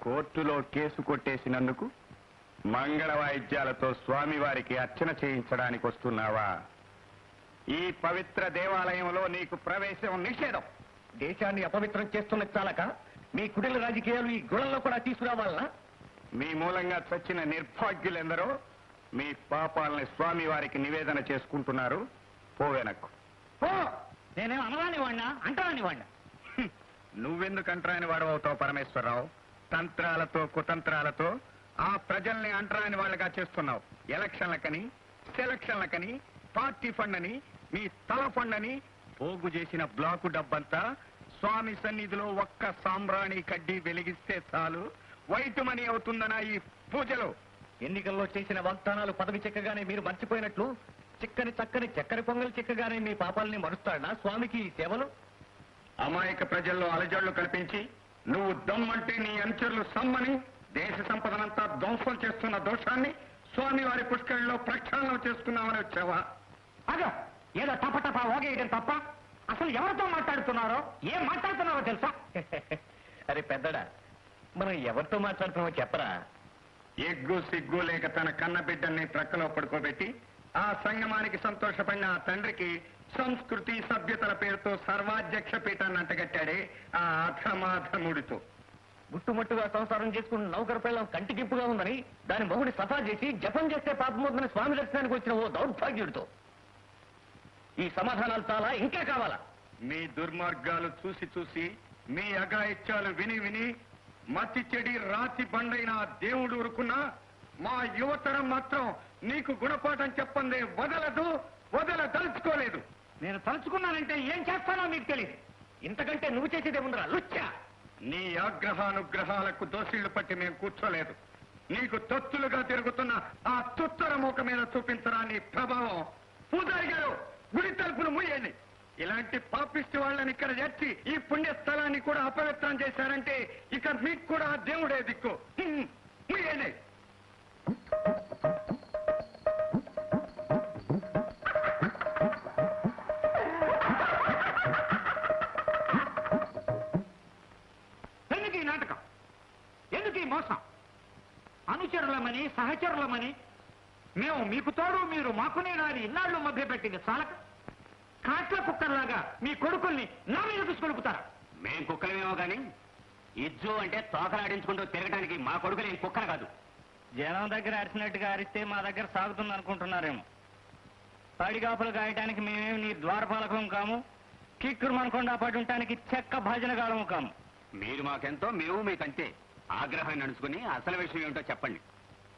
కోర్టులో కేసు కొట్టేసినందుకు మంగళ వాయిద్యాలతో స్వామివారికి అర్చన చేయించడానికి వస్తున్నావా? ఈ పవిత్ర దేవాలయంలో నీకు ప్రవేశం నిషేధం. దేశాన్ని అపవిత్రం చేస్తున్న చాలక మీ కుటిల రాజకీయాలు ఈ గుణంలో కూడా తీసుకురావాలనా? మీ మూలంగా చచ్చిన నిర్భాగ్యులెందరో మీ పాపాలని స్వామివారికి నివేదన చేసుకుంటున్నారు. పోవెనక్కు నేనేం అనరాని వాడినా అంటరాని వాడినా నువ్వెందుకు అంటరాని వాడవుతావు పరమేశ్వరరావు? తంత్రాలతో కుతంత్రాలతో ఆ ప్రజల్ని అంటరాని వాళ్ళగా చేస్తున్నావు. ఎలక్షన్లకని సెలక్షన్లకని పార్టీ ఫండ్ అని మీ తల ఫండ్ అని పోగు చేసిన బ్లాకు డబ్బంతా స్వామి సన్నిధిలో ఒక్క సాంబ్రాణి కడ్డీ వెలిగిస్తే చాలు వైట్ మనీ అవుతుందనా ఈ పూజలు? ఎన్నికల్లో చేసిన వాగ్దానాలు పదవి చెక్కగానే మీరు మర్చిపోయినట్లు చిక్కని చక్కని చక్కెర పొంగల్ చిక్కగానే మీ పాపాలని మరుస్తాడా స్వామికి ఈ సేవలు? అమాయక ప్రజల్లో అలజడులు కల్పించి నువ్వు దమ్మంటే నీ అనుచరులు సమ్మని దేశ సంపదనంతా ధ్వంసం చేస్తున్న దోషాన్ని స్వామివారి పుష్కరిలో ప్రక్షాళన చేసుకున్నామని వచ్చావా? అదో ఏదో టపటప ఓగేయడం తప్ప అసలు ఎవరితో మాట్లాడుతున్నారో ఏం మాట్లాడుతున్నారో తెలుసా? అరే పెద్దడా, మనం ఎవరితో మాట్లాడుతున్నామో చెప్పరా? ఎగ్గు సిగ్గు లేక తన కన్న బిడ్డల్ని ప్రక్కలో పడుకోబెట్టి ఆ సంగమానికి సంతోషపడిన ఆ తండ్రికి సంస్కృతి సభ్యతల పేరుతో సర్వాధ్యక్ష పీఠాన్ని అంటగట్టాడే ఆ అధమాధముడితో. గుట్టుముట్టుగా సంసారం చేసుకున్న నౌకర పిల్లం కంటికిప్పుగా ఉందని దాని మొగుడి సఫా చేసి జపం చేస్తే పాపమవుతుందని స్వామి దర్శనానికి వచ్చిన ఓ దౌర్భాగ్యుడితో. ఈ సమాధానాలు చాలా ఇంకా కావాలా? మీ దుర్మార్గాలు చూసి చూసి మీ అఘాయిత్యాలు విని విని మతి చెడి రాతి బండైన ఆ దేవుడు ఊరుకున్నా మా యువతరం మాత్రం నీకు గుణపాఠం చెప్పందే వదలదలుచుకోలేదు. నేను తలుచుకున్నానంటే ఏం చేస్తానో మీకు తెలియదు. ఇంతకంటే నువ్వు చేసేదే ఉందిరా లుచ్చా. నీ ఆగ్రహానుగ్రహాలకు దోషిళ్లు పట్టి మేము కూర్చోలేదు. నీకు తొత్తులుగా తిరుగుతున్న ఆ తుత్తర మూక మీద చూపించరా నీ ప్రభావం. పూజారి గారు, గుడి తలుపులు మూయండి. ఇలాంటి పాపిష్టి వాళ్ళని ఇక్కడ చేర్చి ఈ పుణ్యస్థలాన్ని కూడా అపవిత్రం చేశారంటే ఇక మీకు కూడా దేవుడే దిక్కు. ముయ్యండి. ఎందుకు ఈ నాటకం? ఎందుకు ఈ మోసం? అనుచరులమని సహచరులమని మేము మీకు తోడు, మీరు మాకునే నాని ఇన్నాళ్ళు మధ్య పెట్టింది చాలక కాట్ల కుక్కర్లాగా మీ కొడుకుల్ని నా మీద తీసుకొలుపుతారా? మేం కుక్కలేమో గాని ఇజ్జు అంటే తోకలాడించుకుంటూ తిరగడానికి మా కొడుకులు ఏం కుక్కలు కాదు. జనం దగ్గర అరిచినట్టుగా అరిస్తే మా దగ్గర సాగుతుంది అనుకుంటున్నారేమో. పడిగాపులు గాయటానికి మేమేమి నీ ద్వారపాలకం కాము, కిక్కురు మనకుండా పడి ఉండటానికి చెక్క భజనగాళము కాము. మీరు మాకెంతో, మేము మీకంతే. ఆగ్రహాన్ని నడుచుకుని అసలు విషయం ఏమిటో చెప్పండి.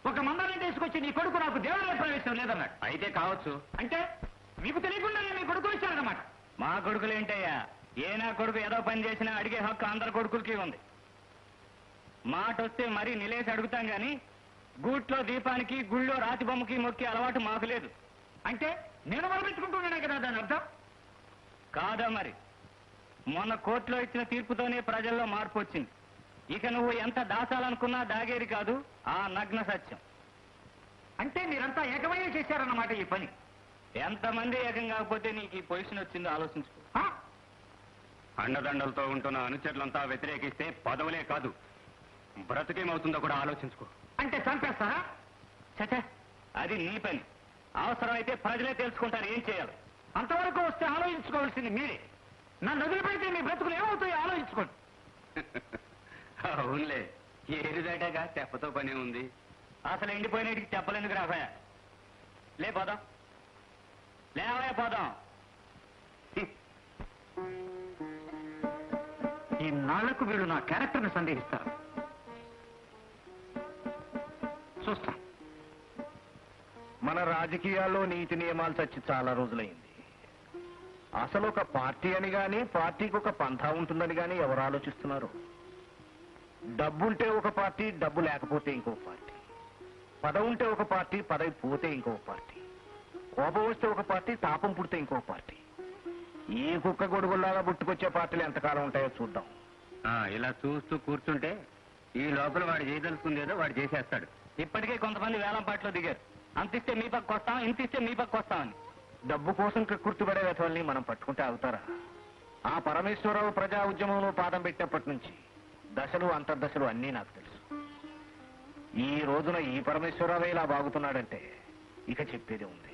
ఒక మందరం తీసుకొచ్చి నీ కొడుకు నాకు దేవాలయ ప్రవేశం లేదన్నాడు. అయితే కావచ్చు. అంటే మీకు తెలియకుండానే మీ కొడుకు వచ్చారన్నమాట. మా కొడుకులేంటయ్యా, ఏ నా కొడుకు ఏదో పని చేసినా అడిగే హక్కు అందరి కొడుకులకి ఉంది. మాట వస్తే మరీ నిలేసి అడుగుతాం గాని గూట్లో దీపానికి గుళ్ళో రాతి బొమ్మకి మొక్కి అలవాటు మాకు లేదు. అంటే నేను మొదలుపెట్టుకుంటున్నానే కదా దాని అర్థం? కాదా మరి? మొన్న కోర్టులో ఇచ్చిన తీర్పుతోనే ప్రజల్లో మార్పు వచ్చింది. ఇక నువ్వు ఎంత దాచాలనుకున్నా దాగేది కాదు ఆ నగ్న సత్యం. అంటే మీరంతా ఏకమయ్యే చేశారన్నమాట ఈ పని. ఎంతమంది ఏకం కాకపోతే నీకు ఈ పొజిషన్ వచ్చిందో ఆలోచించుకో. ఆ? అండదండలతో ఉంటున్న అనుచరులంతా వ్యతిరేకిస్తే పదవులే కాదు బ్రతికేమవుతుందో కూడా ఆలోచించుకో. అంటే చంపేస్తారా? చచ్చా, అది నీ పని. అవసరమైతే ప్రజలే తెలుసుకుంటారు ఏం చేయాలి. అంతవరకు వస్తే ఆలోచించుకోవాల్సింది మీరే. నన్ను వదిలిపెడితే మీ బ్రతుకులు ఏమవుతాయో ఆలోచించుకోండి. అవునులే, ఏది దాటాగా తెప్పతో పని ఉంది. అసలు ఎండిపోయినటికి చెప్పలేందుకు రాబోయా. లే పోదాం, లేవే పోదాం. ఈ నాళ్లకు వీళ్ళు నా క్యారెక్టర్ని సందేహిస్తారు. చూస్తాం. మన రాజకీయాల్లో నీతి నియమాలు చచ్చి చాలా రోజులైంది. అసలు ఒక పార్టీ అని గాని, పార్టీకి ఒక పంథా ఉంటుందని గాని ఎవరు ఆలోచిస్తున్నారు? డబ్బుంటే ఒక పార్టీ, డబ్బు లేకపోతే ఇంకో పార్టీ. పదవి ఉంటే ఒక పార్టీ, పదవి పోతే ఇంకో పార్టీ. కోపం వస్తే ఒక పార్టీ, తాపం పుడితే ఇంకో పార్టీ. ఈ కుక్క గొడుగుల్లాగా పుట్టుకొచ్చే పార్టీలు ఎంతకాలం ఉంటాయో చూద్దాం. ఇలా చూస్తూ కూర్చుంటే ఈ లోపల వాడు చేయదలుచుకుందేదో వాడు చేసేస్తాడు. ఇప్పటికే కొంతమంది వేలం పాటలో దిగారు. అంతిస్తే మీ పక్క వస్తాం, ఇంతిస్తే మీ పక్క వస్తామని. డబ్బు కోసం కక్కుర్తిపడే వ్యతల్ని మనం పట్టుకుంటే అవుతారా? ఆ పరమేశ్వరరావు ప్రజా ఉద్యమంలో పాదం పెట్టినప్పటి నుంచి దశలు అంతర్దశలు అన్నీ నాకు తెలుసు. ఈ రోజున ఈ పరమేశ్వరరావు ఇలా బాగుతున్నాడంటే ఇక చెప్పేదే ఉంది.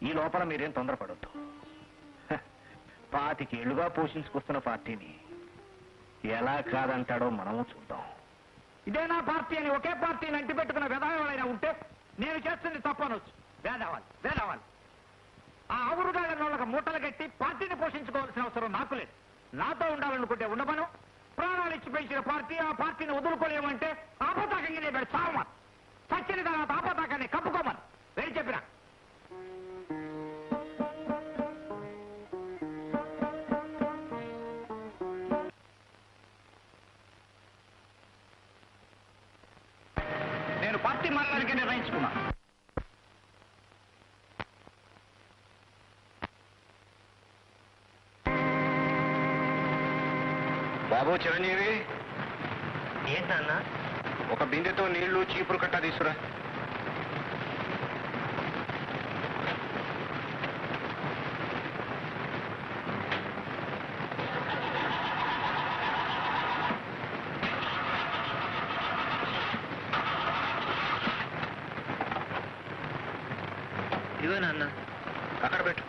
ఈ లోపల మీరేం తొందరపడొద్దు. 25 ఏళ్లుగా పోషించుకొస్తున్న పార్టీని ఎలా కాదంటాడో మనము చూద్దాం. ఇదే నా పార్టీ అని ఒకే పార్టీని అంటి పెట్టుకున్న విధానాలైనా ఉంటే నేను చేస్తుంది తప్పనొచ్చు. వేదవాలి. ఆ ఆవురుగాళ్ళ వాళ్ళకి మూటలు కట్టి పార్టీని పోషించుకోవాల్సిన అవసరం నాకు లేదు. నాతో ఉండాలనుకుంటే ఉండమను. ప్రాణాలు ఇచ్చి పెంచిన పార్టీ, ఆ పార్టీని వదులుకోలేమంటే ఆపతాకంగా నేను చావమని, చచ్చిన తర్వాత ఆపతాకాన్ని కప్పుకోమని వెళ్ళి చెప్పినా. నేను పార్టీ మారడానికి నిర్ణయించుకున్నా. బాబు చిరంజీవి, ఏంటన్నా? ఒక బిందెతో నీళ్లు చీపురు కట్ట తీసుకురా. ఇదిగో నాన్న. అక్కడ పెట్టు.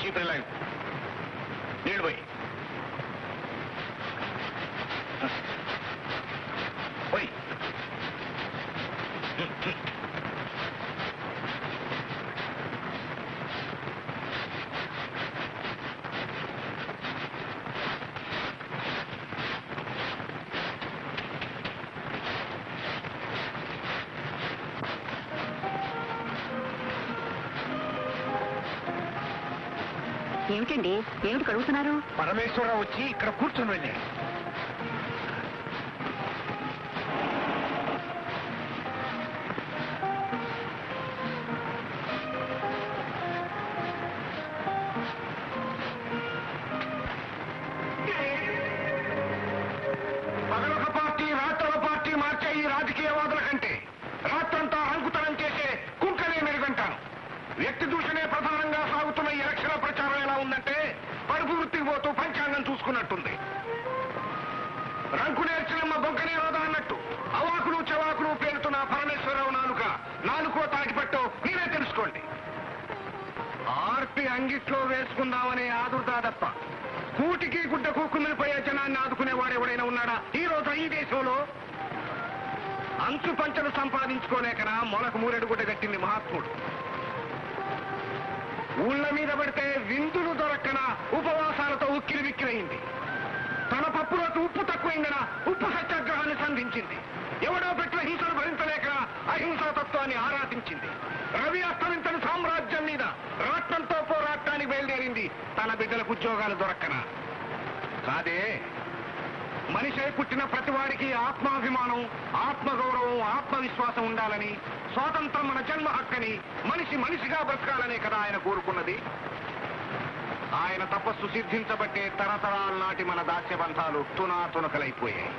చీపురు లైన్ నీళ్ళు పోయి పోయి. ఏమిటండి, ఏమిటి కడుగుతున్నారు? పరమేశ్వరరావు వచ్చి ఇక్కడ కూర్చొని వెళ్ళాడు. బంకు నేర్చినమ్మ బొంకనే రోదా అన్నట్టు అవాకులు చవాకులు పేరుతున్న పరమేశ్వరరావు నాలుకో తాకిపట్టో మీరే తెలుసుకోండి. ఆర్పి అంగిట్లో వేసుకుందామనే ఆదుర్దా తప్ప కూటికి గుడ్డకు కుమ్మిలిపోయే జనాన్ని ఆదుకునేవాడెవడైనా ఉన్నాడా ఈ రోజు ఈ దేశంలో? అంచు పంచలు సంపాదించుకోలేకనా మొలకు మూరెడు గుడ్డ కట్టింది మహాత్ముడు. ఊళ్ళ మీద పడితే విందులు దొరక్కన ఉపవాసాలతో ఉక్కిరి విక్కిరయింది. తన పప్పులకు ఉప్పు తక్కువైందన ఉప్పు సత్యాగ్రహాన్ని సంధించింది. ఎవడో పెట్టిన హింసను భరించలేక అహింసా తత్వాన్ని ఆరాధించింది. రవి అస్తమించని సామ్రాజ్యం మీద రాష్ట్రంతో పోరాటానికి బయలుదేరింది తన బిడ్డలకు ఉద్యోగాలు దొరక్కన. కాదే, మనిషి పుట్టిన ప్రతి వారికి ఆత్మాభిమానం, ఆత్మగౌరవం, ఆత్మవిశ్వాసం ఉండాలని, స్వాతంత్రం మన జన్మ హక్కని, మనిషి మనిషిగా బ్రతకాలనే కదా ఆయన కోరుకున్నది. ఆయన తపస్సు సిద్ధించబట్టే తరతరాల నాటి మన దాస్యబంధాలు తునాతునకలైపోయాయి.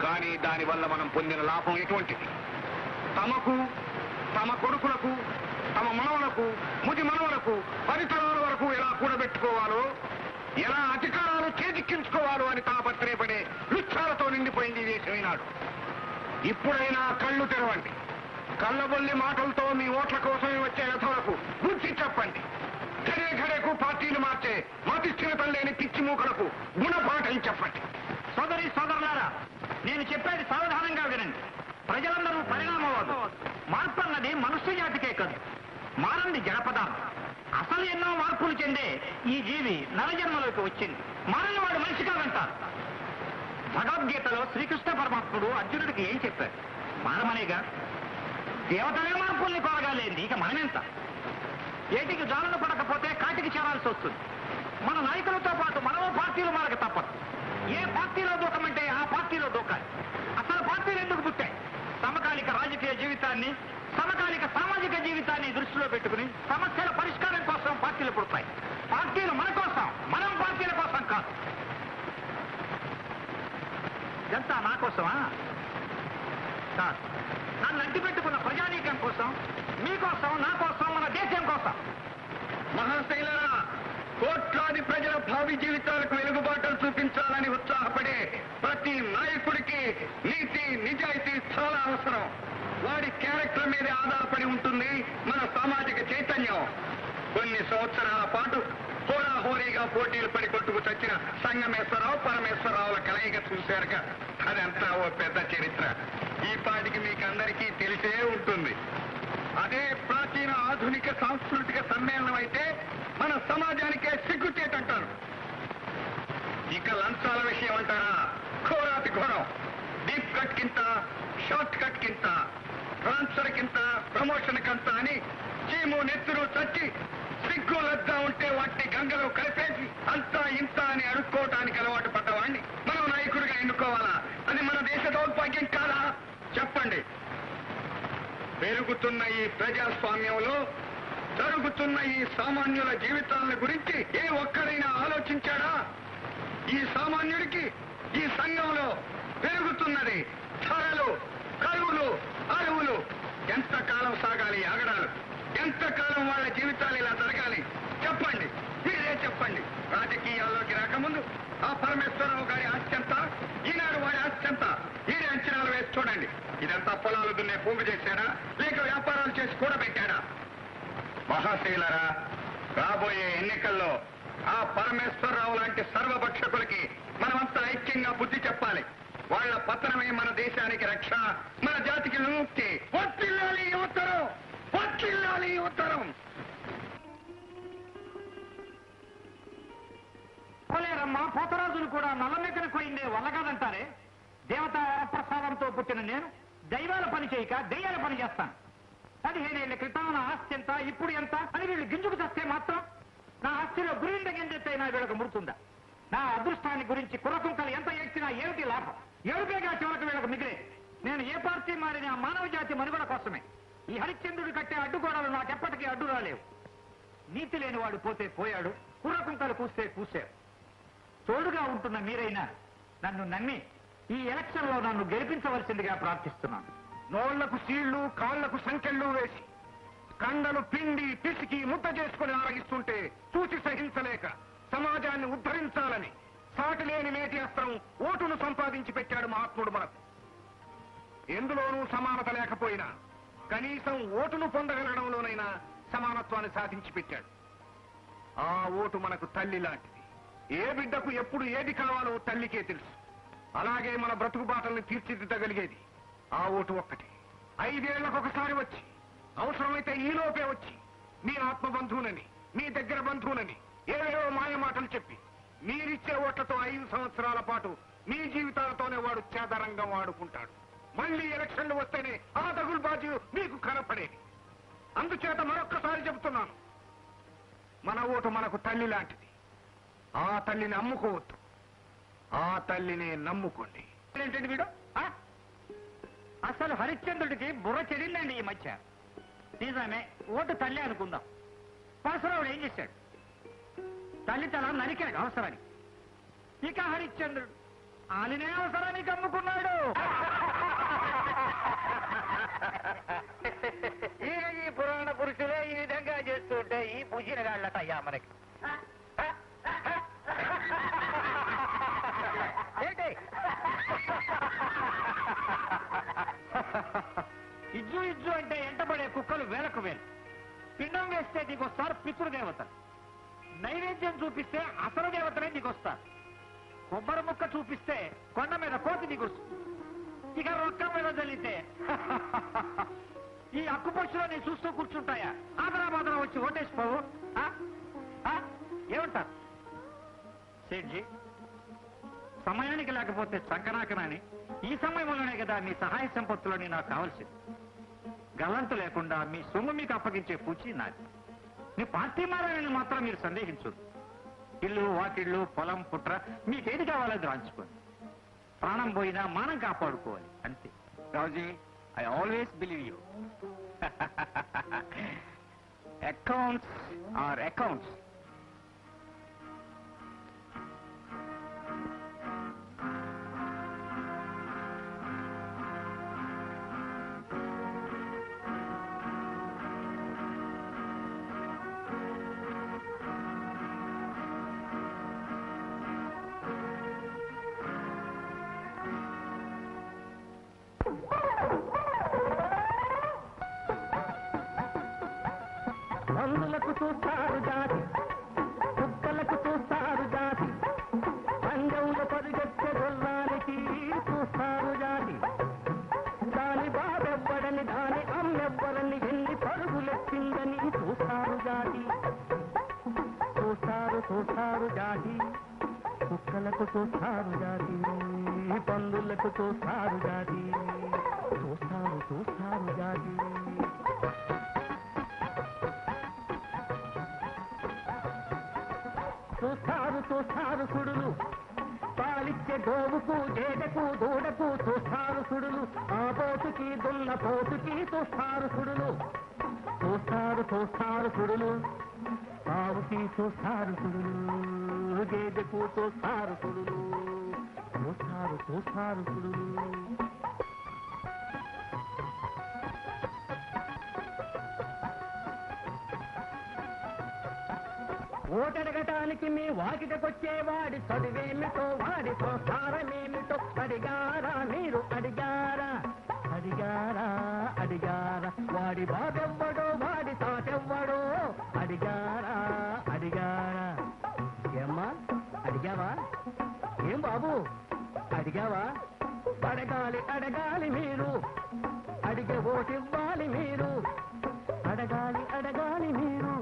కానీ దానివల్ల మనం పొందిన లాభం ఎటువంటిది? తమకు, తమ కొడుకులకు, తమ మనవలకు, ముది మనవలకు 10 తరాల వరకు ఎలా కూడబెట్టుకోవాలో, ఎలా అధికారాలు చేజిక్కించుకోవాలో అని తాపత్రయపడే లుచ్చాలతో నిండిపోయింది ఈ దేశం ఈనాడు. ఇప్పుడైనా కళ్ళు తెరవండి. కళ్ళబొల్లి మాటలతో మీ ఓట్ల కోసమే వచ్చే యథోలకు బుద్ధి చెప్పండి. ఘడే ఘడేకు పార్టీలు మార్చే మతిస్థిరతం లేని పిచ్చి మూకలకు గుణపాఠం చెప్పండి. సోదరి సోదరులారా, నేను చెప్పేది సావధానంగా వినండి. ప్రజలందరూ పరిణామవాదు. మార్పు అన్నది మనుష్య జాతికే కాదు, మారంది జడ పదార్థం. అసలు ఎన్నో మార్పులు చెందే ఈ జీవి నరజన్మలోకి వచ్చింది. మారని వాడు మనిషి కాదంటారు. భగవద్గీతలో శ్రీకృష్ణ పరమాత్ముడు అర్జునుడికి ఏం చెప్పారు? మారమనేగా. దేవతలే మార్పుల్ని కొరగాలేంది, ఇక మనమెంత? ఏటికి జాలను పడకపోతే కాటికి చేరాల్సి వస్తుంది. మన నాయకులతో పాటు మనమో పార్టీలు మారక తప్పదు. ఏ పార్టీలో దూకమంటే ఆ పార్టీలో దూకాలి. అసలు పార్టీలు ఎందుకు పుట్టాయి? సమకాలిక రాజకీయ జీవితాన్ని, సమకాలిక సామాజిక జీవితాన్ని దృష్టిలో పెట్టుకుని సమస్యల పరిష్కారం కోసం పార్టీలు పుడతాయి. పార్టీలు మన కోసం, మనం పార్టీల కోసం కాదు. ఇదంతా నా కోసమా? కాదు. నన్ను అంటి పెట్టుకున్న ప్రజానీకం కోసం, మీకోసం, నా కోసం, మన దేశం కోసం. మహాశైలరా, కోట్లాది ప్రజల భావి జీవితాలకు వెలుగుబాటలు చూపించాలని ఉత్సాహపడే ప్రతి నాయకుడికి నీతి, నిజాయితీ చాలా అవసరం. వాడి క్యారెక్టర్ మీద ఆధారపడి ఉంటుంది మన సామాజిక చైతన్యం. కొన్ని సంవత్సరాల పాటు హోరాహోరీగా పోటీలు పడి కొట్టుకు చచ్చిన సంగమేశ్వరరావు, పరమేశ్వరరావుల కలయిక చూశారుగా, అదంతా ఓ పెద్ద చరిత్ర. ఈ పాటికి మీకు అందరికీ తెలిసే ఉంటుంది. అదే ప్రాచీన ఆధునిక సాంస్కృతిక సమ్మేళనం అయితే మన సమాజానికే సిగ్గుచేటంటారు. ఇక లంచాల విషయం అంటారా? ఘోరాతి ఘోరం. డీప్ కట్ కింత, షార్ట్ కట్ కింత, ట్రాన్స్ఫర్ కింత, ప్రమోషన్ కంత అని చీము నెత్తురు చచ్చి సిగ్గు లద్దా ఉంటే వాటిని గంగలో కలిపేసి అంతా ఇంత అని అడుక్కోవటానికి అలవాటు పడ్డవాడిని మనం నాయకుడిగా ఎన్నుకోవాలా? అది మన దేశ దౌర్భాగ్యం కాదా? చెప్పండి. పెరుగుతున్న ఈ ప్రజాస్వామ్యంలో జరుగుతున్న ఈ సామాన్యుల జీవితాల గురించి ఏ ఒక్కరైనా ఆలోచించాడా? ఈ సామాన్యుడికి ఈ సంఘంలో పెరుగుతున్నది ధరలు, కరువులు, అరువులు. ఎంతకాలం సాగాలి ఆగడాలు? ఎంతకాలం వాళ్ళ జీవితాలు ఇలా జరగాలి? చెప్పండి, మీరే చెప్పండి. రాజకీయాల్లోకి రాకముందు ఆ పరమేశ్వరరావు గారి ఆస్తి, ఈనాడు వాడి ఆస్తి, మీరే అంచనాలు వేసి చూడండి. ఇదంతా పొలాలు దున్నే పోగు చేశాడా, లేక వ్యాపారాలు చేసి కూడబెట్టాడా? మహాశైలరా, రాబోయే ఎన్నికల్లో ఆ పరమేశ్వరరావు లాంటి సర్వభక్షకులకి మనమంతా ఐక్యంగా బుద్ధి చెప్పాలి. వాళ్ళ పతనమే మన దేశానికి రక్ష, మన జాతికి విముక్తి. వర్ధిల్లాలి యువతరం, వర్ధిల్లాలి యువతరం. పోలేరమ్మా, పోతరాజులు కూడా నల్లమెక్కన కోయిందే వల్లగాదంటారే. దేవతా వరప్రసాదంతో పుట్టిన నేను దైవాల పని చేయక దెయ్యాల పని చేస్తాను. 15 ఏళ్ల క్రితం నా ఆస్తి ఎంత, ఇప్పుడు ఎంత అని వీళ్ళు గింజుకు తెస్తే మాత్రం నా ఆస్తిలో గురిండ గింజెత్తైనా వీళ్ళకు ముడుతుందా? నా అదృష్టాన్ని గురించి కుర్రకుంకలు ఎంత ఏడ్చినా ఏమిటి లాభం? ఏడుపేగా చివరికి వీళ్ళకు మిగిలే. నేను ఏ పార్టీ మారినా మానవ జాతి మనుగడ కోసమే. ఈ హరిశ్చంద్రుడు కట్టే అడ్డుగోడలు నాకెప్పటికీ అడ్డు రాలేవు. నీతి లేని వాడు పోతే పోయాడు, కుర్రకుంకలు కూస్తే కూశారు. తోడుగా ఉంటున్న మీరైనా నన్ను నమ్మి ఈ ఎలక్షన్ లో నన్ను గెలిపించవలసిందిగా ప్రార్థిస్తున్నాను. నోళ్లకు సీళ్లు, కాళ్లకు సంకెళ్ళు వేసి కండలు పిండి పిసికి ముద్ద చేసుకుని ఆరగిస్తుంటే చూసి సహించలేక సమాజాన్ని ఉద్ధరించాలని సాటి లేని నేటి అస్త్రం ఓటును సంపాదించి పెట్టాడు మహాత్ముడు మనకు. ఎందులోనూ సమానత లేకపోయినా కనీసం ఓటును పొందగలగడంలోనైనా సమానత్వాన్ని సాధించి పెట్టాడు. ఆ ఓటు మనకు తల్లి లాంటిది. ఏ బిడ్డకు ఎప్పుడు ఏది కావాలో తల్లికే తెలుసు. అలాగే మన బ్రతుకు బాటల్ని తీర్చిదిద్దగలిగేది ఆ ఓటు ఒక్కటి. 5 ఏళ్లకొకసారి వచ్చి, అవసరమైతే ఈలోపే వచ్చి మీ ఆత్మబంధువునని, మీ దగ్గర బంధువునని ఏవేవో మాయ మాటలు చెప్పి మీరిచ్చే ఓట్లతో 5 సంవత్సరాల పాటు మీ జీవితాలతోనే వాడు చేదరంగం ఆడుకుంటాడు. మళ్ళీ ఎలక్షన్లు వస్తేనే ఆ దగులుబాజీ మీకు కనపడేది. అందుచేత మరొక్కసారి చెబుతున్నాను, మన ఓటు మనకు తల్లి లాంటిది. ఆ తల్లిని అమ్ముకోవద్దు, ఆ తల్లిని నమ్ముకోండి. ఏంటండి వీడు? అసలు హరిశ్చంద్రుడికి బుర్ర చెడిందండి ఈ మధ్య. నిజమే, ఓటు తల్లి అనుకుందాం. పరశురాముడు ఏం చేశాడు? తల్లి తల నరికాడు అవసరానికి. ఇక హరిశ్చంద్రుడు ఆలినే అవసరానికి అమ్ముకున్నాడు. ఈ పురాణ పురుషులే ఈ విధంగా చేస్తుంటే ఈ పూజిన గాళ్ళటయ్యా మనకి. ఏంటి ఇజ్జు ఇజ్జు అంటే ఎంటబడే కుక్కలు వేలకు వేలు. పిండం వేస్తే దిగొస్తారు పితృదేవతలు. నైవేద్యం చూపిస్తే అసలు దేవతలే దిగొస్తారు. కొబ్బరి ముక్క చూపిస్తే కొండ మీద కోతి దిగొస్తుంది. ఇక రొక్క మీద చల్లితే ఈ అక్కు పక్షులని చూస్తూ కూర్చుంటాయా? ఆదరాబాదరా వచ్చి ఓటేసిపోవు. ఏమంటారు సేట్జీ? సమయానికి లేకపోతే సంకనాకనాని. ఈ సమయంలోనే కదా మీ సహాయ సంపత్తులని నాకు కావాల్సింది. గల్లంతు లేకుండా మీ సొమ్ము మీకు అప్పగించే పూచి నాది. మీ పార్టీ మారాలని మాత్రం మీరు సందేహించదు. ఇల్లు వాకిళ్ళు పొలం పుట్ర మీకేది కావాలో రాంచుకోండి. ప్రాణం పోయినా మానం కాపాడుకోవాలి అంతే. Raji, I always believe you. Accounts are accounts. పందులకు చూస్తారు జాతి, కుక్కలకు చూస్తారు జాతి, పంజంలో పరిగెత్తే గొల్లానికి చూస్తారు జాతి. దాని బాబెవ్వడని దాని అమ్మెవ్వరని ఎన్ని పరుగులెత్తిందని చూస్తారు జాతి. చూస్తారు జాతి, కుక్కలకు చూస్తారు జాతి, పందులకు చూస్తారు జాతి. చూస్తారు జాతి. చూస్తారు సుడులు, పాలిచ్చే గోవుకు జేడకు దూడకు చూస్తారు సుడులు. ఆ పోతుకి దున్న పోతుకి చూస్తారు సుడులు. చూస్తారు సుడులు, ఆవుకి చూస్తారు సుడులు, గేదెకు చూస్తారు సుడులు. చూస్తారు సుడులు. ఓటడగటానికి మీ వాకిటకొచ్చేవాడి చదివేమిటో వాడి ప్రోత్సాహమేమిటో అడిగారా మీరు? అడిగారా? వాడి బాబెవ్వడో వాడి తాతెవ్వడో అడిగారా? ఏమ్మా అడిగావా? ఏం బాబు అడిగావా? అడగాలి మీరు, అడిగే ఓటివ్వాలి మీరు. అడగాలి మీరు,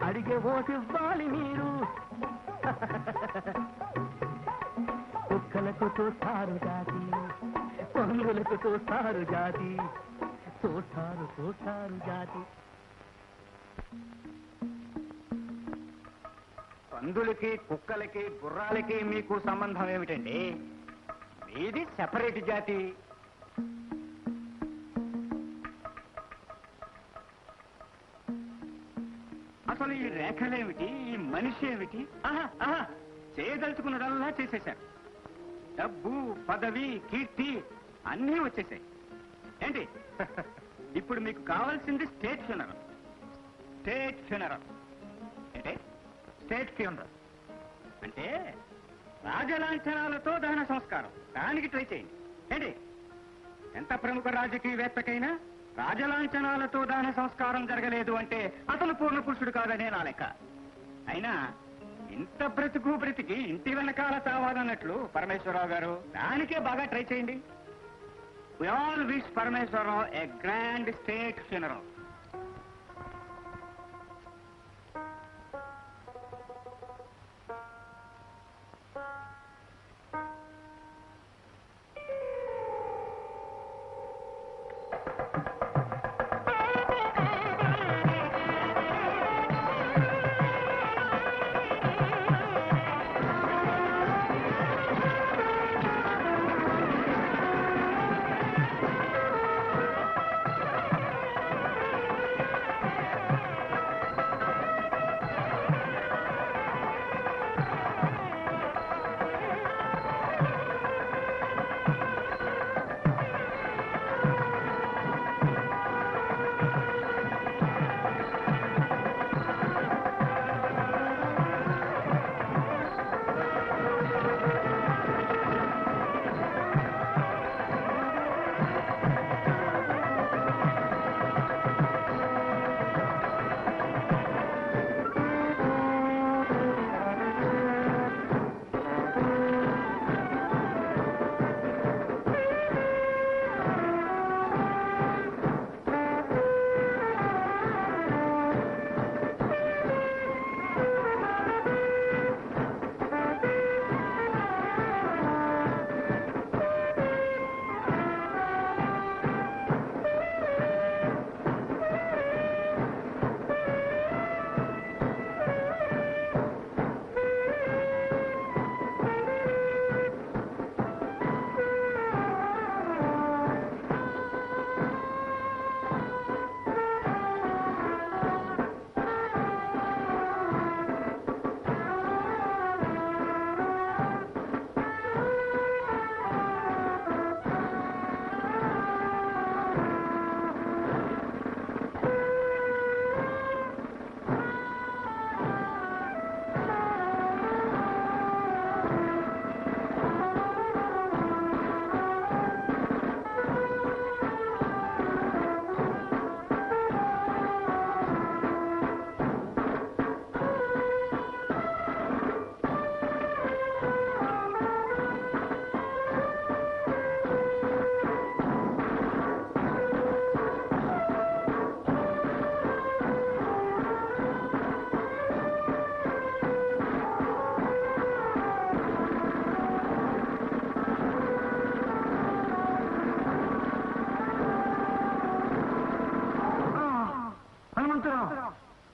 అడిగే ఓటివ్వాలి మీరు. కుక్కలకు చూస్తారు జాతి, పందులకు చూస్తారు జాతి. చూస్తారు జాతి. పందులకి కుక్కలకి గుర్రాలకి మీకు సంబంధం ఏమిటండి? మీది సెపరేట్ జాతి. అసలు ఈ రేఖలేమిటి, ఈ మనిషి ఏమిటి? చేయదలుచుకున్నదల్లా చేసేశారు. డబ్బు, పదవి, కీర్తి అన్నీ వచ్చేసాయి. ఏంటి ఇప్పుడు మీకు కావాల్సింది స్టేట్ ఫ్యూనరల్. అంటే రాజలాంఛనాలతో దహన సంస్కారం, దానికి ట్రై చేయండి. ఏంటి, ఎంత ప్రముఖ రాజకీయవేత్తకైనా రాజలాంఛనాలతో దహన సంస్కారం జరగలేదు అంటే అతను పూర్ణ పురుషుడు కాదనే నా లెక్క. అయినా ఇంత బ్రతికి ఇంటి వెనకాల చావాలన్నట్లు పరమేశ్వరరావు గారు, దానికే బాగా ట్రై చేయండి. We all wish Parameswara Rao a grand state funeral.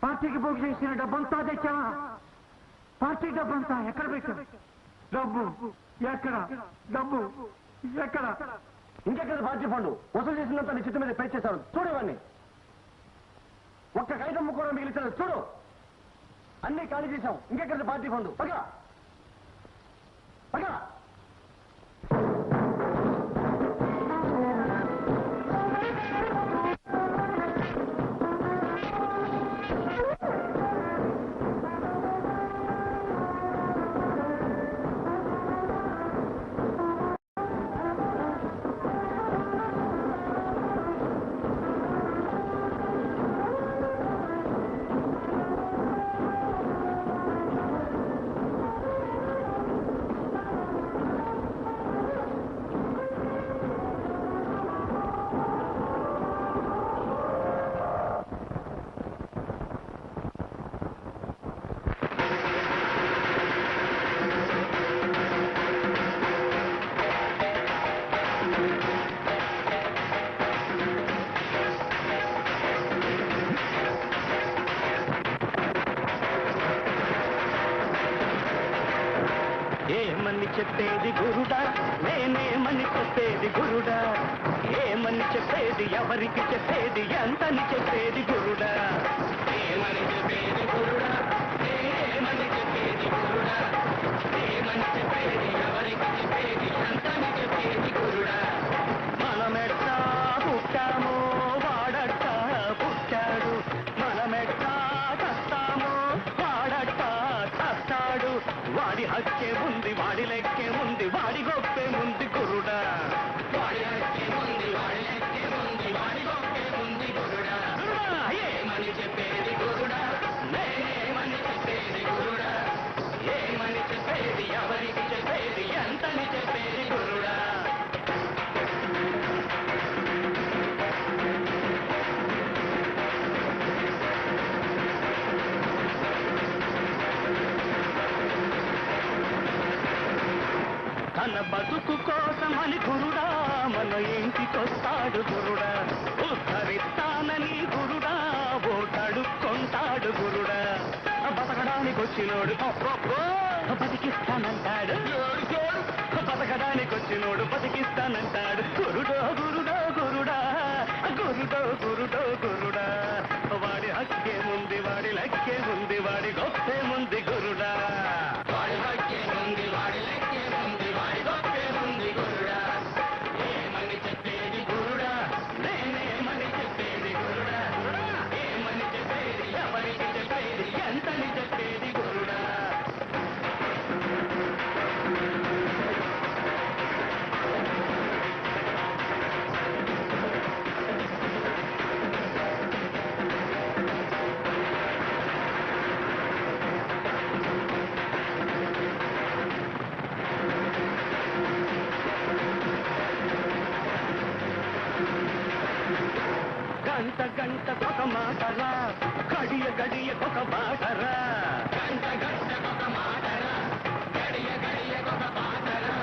పార్టీకి పోగు చేసిన డబ్బంతా తెచ్చావా? పార్టీ డబ్బంతా ఎక్కడ పెట్టావు? డబ్బు ఎక్కడ? డబ్బు ఎక్కడ? ఇంకెక్కడ పార్టీ ఫండ్ వసూలు చేసినంత నీ చిత్త మీద పే చేశారు. చూడు, ఇవన్నీ ఒక్క కాగితం కూడా మిగిలించలేదు. చూడు, అన్ని ఖాళీ చేశాం. ఇంకెక్కడ పార్టీ ఫండ్? పగా పగా ఏమని చెప్పేది గురుడా, నేనేమని చెప్పేది గురుడా, ఏమని చెప్పేది, ఎవరికి చెప్పేది, ఎంతని చెప్పేది గురుడా, ఏమని చెప్పేది గురుడా, నేనేమని చెప్పేది గురుడా, ఏమని చెప్పేది, ఎవరికి చెప్పేది, ఎంతని చెప్పేది గురుడా. మనమెట్టా పుట్టామో వాడట్టా పుట్టాడు, మనమెట్టా చస్తామో వాడట్టా చస్తాడు, వాడి హక్కే ఉంది వాడి లెక్కే ఉంది వాడి గొప్పే ఉంది గురుడా వాడి హక్కే ఉంది వాడి లెక్కే ఉంది వాడి గొప్పే ఉంది గురుడా ఏమని చెప్పేది గురుడా నేనేమని చెప్పేది గురుడా ఏమని చెప్పేది ఎవరికి చెప్పేది ఎంతని చెప్పేది గురుడా తన బతుకు కోసమని గురుడా మన ఇంటికొస్తాడు గురుడా ఉద్ధరిస్తానని గురుడా ఓటడుక్కొంటాడు గురుడా బతకడానికి వచ్చినోడు బతికిస్తానంటాడు బతకడానికి వచ్చినోడు బతికిస్తానంటాడు గురుడో గురుడో గురుడా గురుడో గురుడో గురుడా వాడి హక్కే ఉంది వాడి లెక్కే ఉంది వాడి గొప్పే ఉంది గురుడా వాడి హక్కే ఉంది వాడి లెక్కే ఉంది వాడి గొప్పే ఉంది గురుడా ఏమని చెప్పేది గురుడా నేనేమని చెప్పేది గురుడా ఏమని చెప్పేది ఎవరికి చెప్పేది ఎంతని చెప్పేది గురుడా గంట గంటకొక మాటరా గడియ గడియకొక బాటరా గంట గంటకొక మాటరా గడియ గడియకొక బాటరా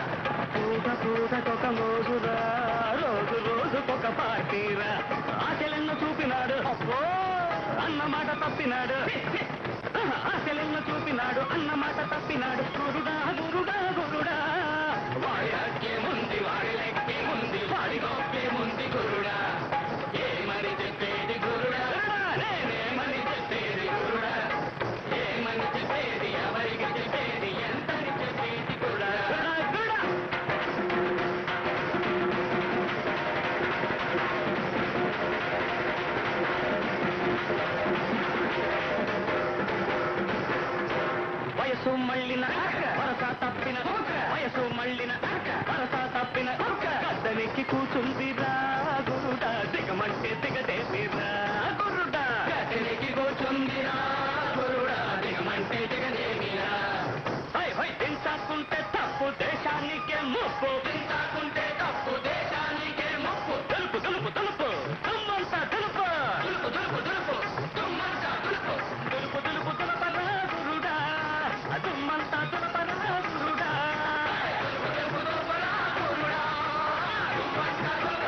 పూట పూటకొక మోజురా రోజు రోజుకొక పార్టీరా ఆశలెన్న చూపినాడు అబ్బో అన్న మాట తప్పినాడు ఆశలెన్న చూపినాడు అన్న మాట తప్పినాడు గురుడా గురుడా గురుడా వాడి హక్కేముంది వాడి లెక్కేముంది వాడి గొప్పేముంది గురుడా ఏమని చెప్పేది గురుడా నేనేమని చెప్పేది గురుడా ఏమని చెప్పేది ఎవరికి చెప్పేది ఎంతని చెప్పేది గురుడా గురుడా వయసు మళ్ళిన వరస తప్పిన వయసు మళ్ళిన వరస తప్పిన గద్దనికి కూర్చుందిరా గురుడా దిగమంటే దిగదేమిరా గురుడా గద్దనికి కూర్చుందిరా గురుడా దిగమంటే దిగదేమిరా తింటాకుంటే తప్పు దేశానికే ముప్పు తింటాకుంటే తప్పు దేశానికే ముప్పు తెలుపు తెలుపు తెలుపు తుమ్మంతా తెలుపు తెలుపు తెలుపు తెలుపు తుమ్మంతా తెలుపు తెలుపు తెలుపు తులపరా గురుడా తుమ్మంతా తులపరా గురుడా తెలుపు తెలుపు తులపరా గురుడా తుమ్మంతా తులపరా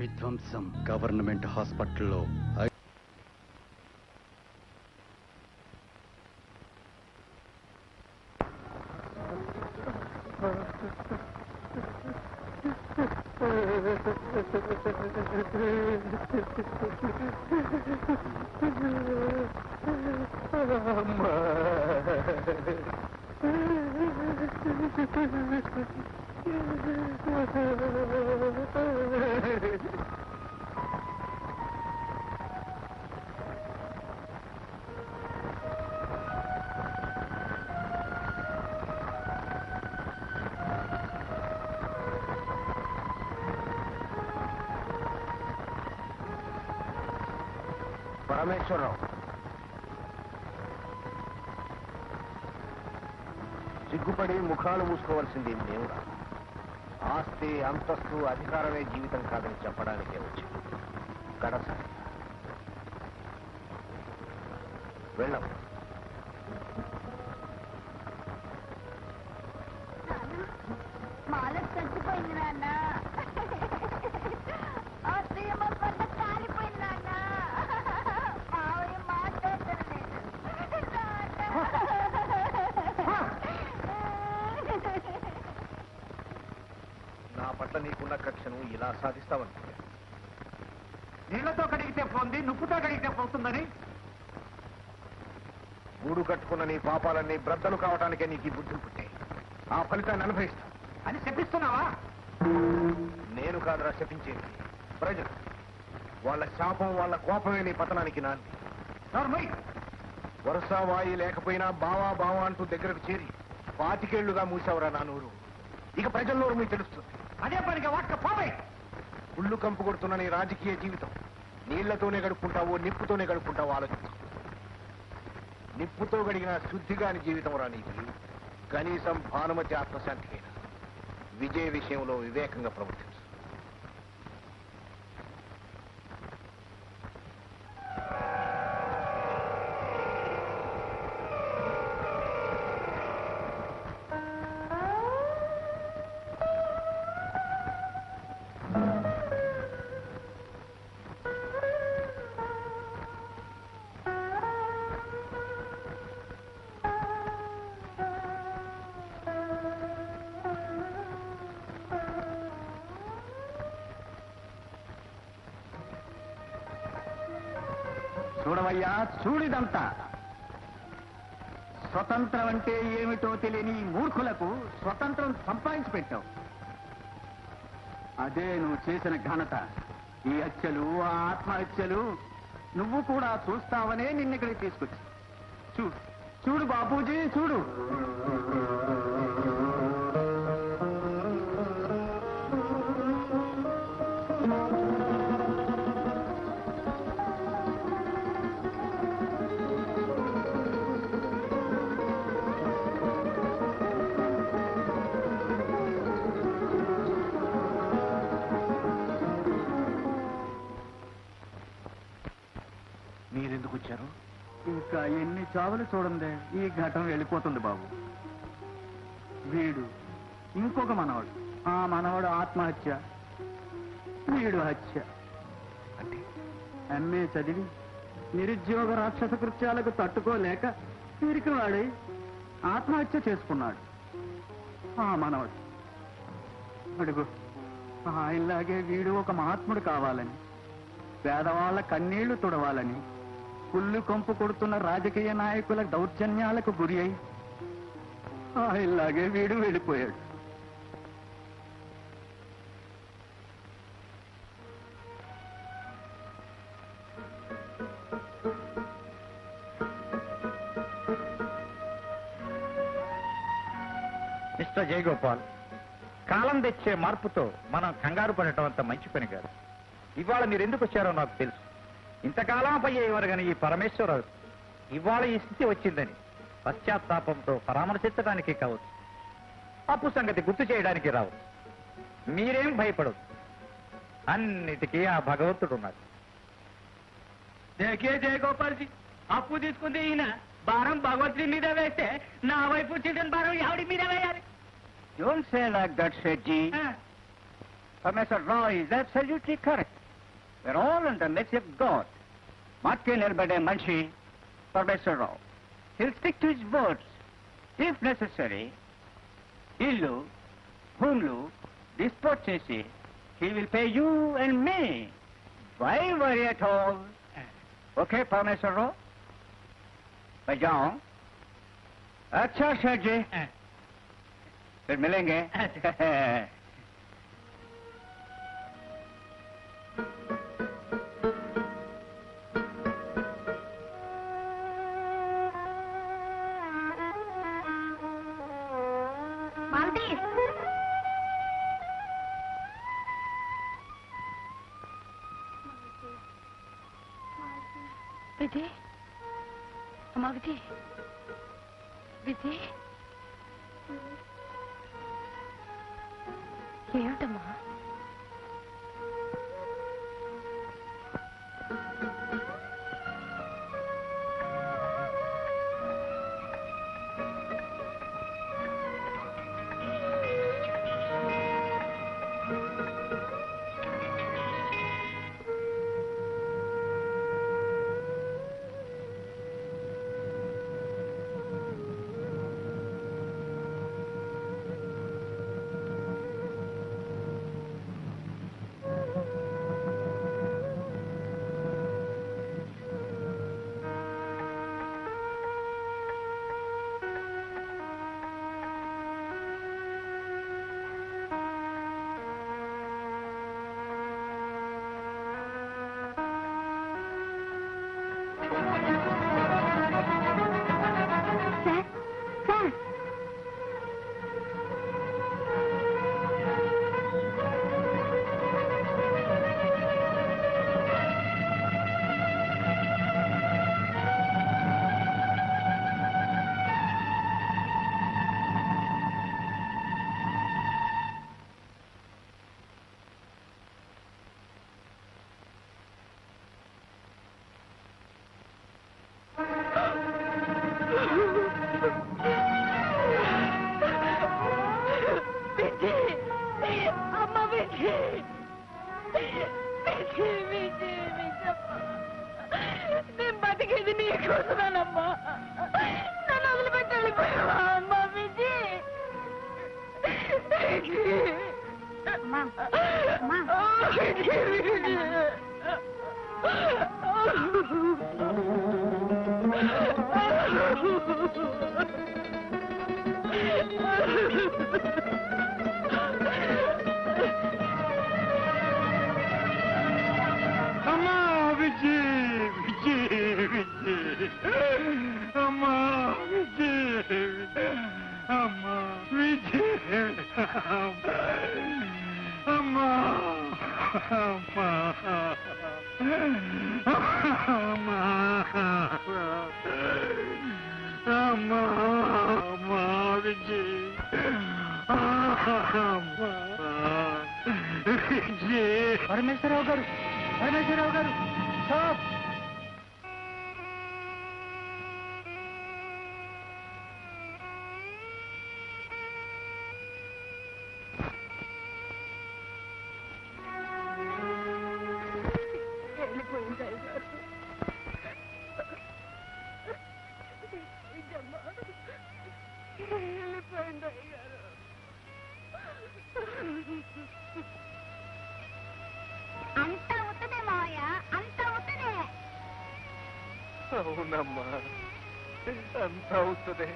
విధ్వంసం గవర్నమెంట్ హాస్పిటల్లో పరమేశ్వరరావు, సిగ్గుపడి ముఖాలు మూసుకోవలసింది దేవుడా. ఆస్తి, అంతస్తు, అధికారమే జీవితం కాదని చెప్పడానికే వచ్చి గడసారి వెళ్ళం. మాల చచ్చిపోయింది నాన్న. కాలిపోయింది నాన్న. మావయ్య మాట్లాడలేదు. నా పట్ల నీకున్న కక్షను ఇలా సాధిస్తావనుకున్నా. నీళ్లతో కడిగితే పోంది, నుప్పుతో కడిగితే పోతుందని గూడు కట్టుకున్న నీ పాపాలన్నీ బ్రద్దలు కావటానికే నీకు ఈ బుద్ధులు పుట్టాయి. ఆ ఫలితాన్ని అనుభవిస్తా అని చెప్పిస్తున్నావా? నేను కాదురా శపించేది, ప్రజలు. వాళ్ళ శాపం, వాళ్ళ కోపమే నీ పతనానికి నాంది. వరుస వాయి లేకపోయినా బావా బావా అంటూ దగ్గరకు చేరి 25 ఏళ్లుగా మూసావురా నా నూరు. ఇక ప్రజల నోరు మీకు తెలుస్తుంది. అదే పనిగా వాక్క పోవే. ఉళ్ళు కంపు కొడుతున్న నీ రాజకీయ జీవితం నీళ్లతోనే గడుపుకుంటావో నిప్పుతోనే గడుపుకుంటావో ఆలోచించు. నిప్పుతో గడిగిన శుద్ధిగాని జీవితం రా నీకు. కనీసం భానుమతి ఆత్మశాంతికైనా విజయ విషయంలో వివేకంగా ప్రవర్తించు. చూడవయ్యా, చూడిదంతా. స్వతంత్రం అంటే ఏమిటో తెలియని ఈ మూర్ఖులకు స్వతంత్రం సంపాదించి పెట్టావు. అదే నువ్వు చేసిన ఘనత. ఈ హత్యలు, ఆ ఆత్మహత్యలు నువ్వు కూడా చూస్తావనే నిన్నిక్కడికి తీసుకొచ్చి. చూడు చూడు బాపూజీ, చూడు. మీరెందుకు వచ్చారు? ఇంకా ఎన్ని చావులు చూడండి, ఈ ఘటన వెళ్ళిపోతుంది బాబు. వీడు ఇంకొక మనవడు, ఆ మనవడు ఆత్మహత్య, వీడు హత్య. అంటే ఎంఏ చదివి నిరుద్యోగ రాక్షస కృత్యాలకు తట్టుకోలేక వీరికి వాడి ఆత్మహత్య చేసుకున్నాడు ఆ మనవడు. అడుగు, ఆయనలాగే వీడు ఒక మహాత్ముడు కావాలని, పేదవాళ్ల కన్నీళ్లు తుడవాలని, కుళ్ళు కొంపు కొడుతున్న రాజకీయ నాయకుల దౌర్జన్యాలకు గురి అయి ఆయనలాగే వీడు వెళ్ళిపోయాడు. మిస్టర్ జయగోపాల్, కాలం తెచ్చే మార్పుతో మనం కంగారు పడటం అంత మంచి పని కాదు. ఇవాళ మీరు ఎందుకు వచ్చారో నాకు తెలుసు. ఇంతకాలం పోయేవారు కానీ ఈ పరమేశ్వరరావు ఇవాళ ఈ స్థితి వచ్చిందని పశ్చాత్తాపంతో పరామర్శించడానికి కావచ్చు, అప్పు సంగతి గుర్తు చేయడానికి రావచ్చు. మీరేం భయపడదు, అన్నిటికీ ఆ భగవంతుడు ఉన్నాడు. దేకే జయగోపాల్జీ, అప్పు తీసుకుంది ఈయన, భారం భగవంతుడి మీద వేస్తే నా వైపు చిల్డ్రన్ భారం ఎవడి మీద వేయాలి? Don't say like that, Shetty. Professor Roy is absolutely correct. We're all in the mercy of God. మాకే నిలబడే మనిషి Parameswara Rao. He'll stick to his words. If necessary, ఇల్లు భూములు డిస్పోజ్ చేసి he will pay you and me. Why worry at all? Okay, Parameswara Rao? जाओ. अच्छा शेठ जी, फिर मिलेंगे. విజయ్, అమ్మా విజయ్, విజయ్, ఏమిటమ్మా? నేను బతికేది నీ కోసమేనమ్మా. నన్ను వదిలిపెట్టి వెళ్ళిపోయావా అమ్మా విజయ్? అమ్మా విజయ్, విజయ్, విజయ్, అమ్మా విజయ్, అమ్మా విజయ్, అమ్మా, అమ్మా, అమ్మా, అమ్మా, అమ్మా విజయ్, అమ్మా విజయ్. పరమేశ్వరరావు గారు, పరమేశ్వరరావు గారు, స్టాప్. అంత ఉత్తదే మావయ్య, అంత ఉత్తదే. అవునమ్మా, అంత అవుతుంది,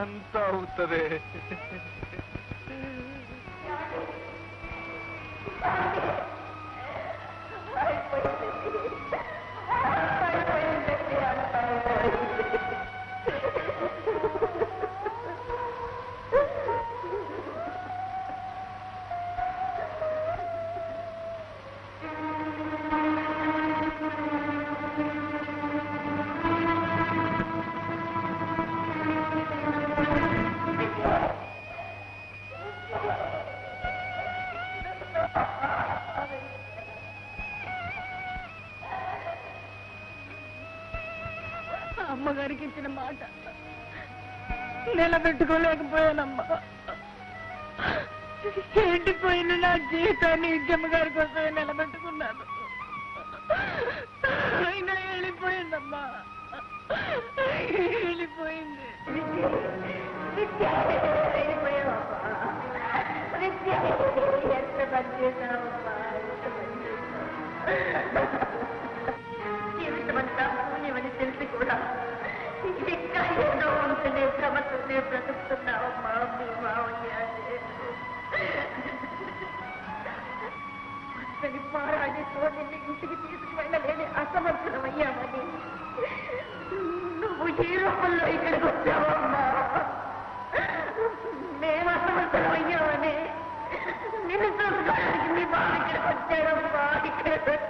అంత అవుతుంది. అమ్మగారికి ఇచ్చిన మాట నిలబెట్టుకోలేకపోయానమ్మా. ఎండిపోయిన నా జీవితాన్ని జమ్మగారి కోసమే నిలబెట్టుకున్నాను. అయినా వెళ్ళిపోయిందమ్మా, వెళ్ళిపోయింది. జీవితమంతా శూన్యమని తెలిసి కూడా ఇంకా ఏదో ఉంటేనే భ్రమతోనే బ్రతుకుతున్నావమ్మా మీ మావయ్య. అతని పారాడితో నిన్ను ఇంటికి తీసుకువెళ్ళలేని అసమర్థులమయ్యామని నువ్వు ఈ రూపంలో ఇక్కడికి వచ్చావమ్మా. మేము అసమర్థులమయ్యామని నిన్ను చూసుకోవడానికి మీ బావ ఇక్కడికి వచ్చాడమ్మా, ఇక్కడికి వచ్చాడు.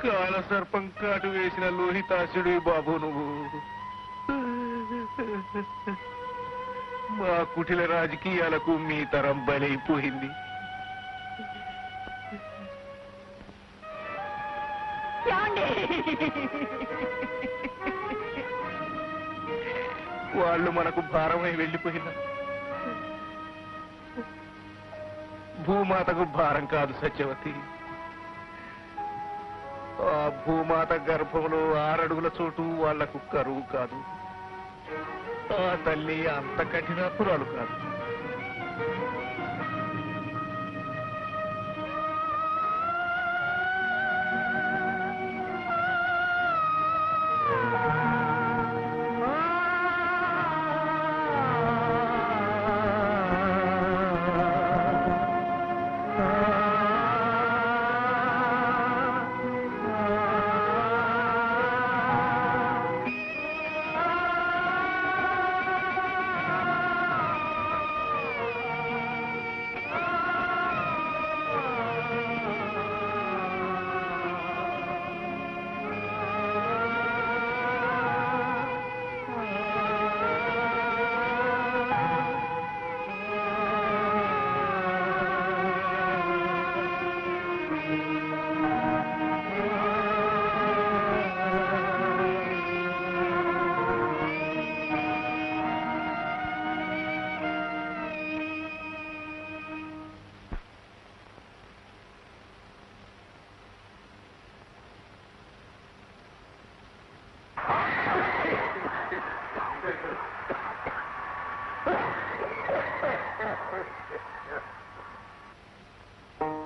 కాల సర్పం కాటు వేసిన లోహితాసుడు బాబు నువ్వు. మా కుటిల రాజకీయాలకు మీ తరం బలైపోయింది. వాళ్ళు మనకు భారమై వెళ్ళిపోయినా భూమాతకు భారం కాదు సత్యవతి. ఆ భూమాత గర్భంలో 6 అడుగుల చోటు వాళ్లకు కరువు కాదు. ఆ తల్లి అంత కఠినాపురాలు కాదు.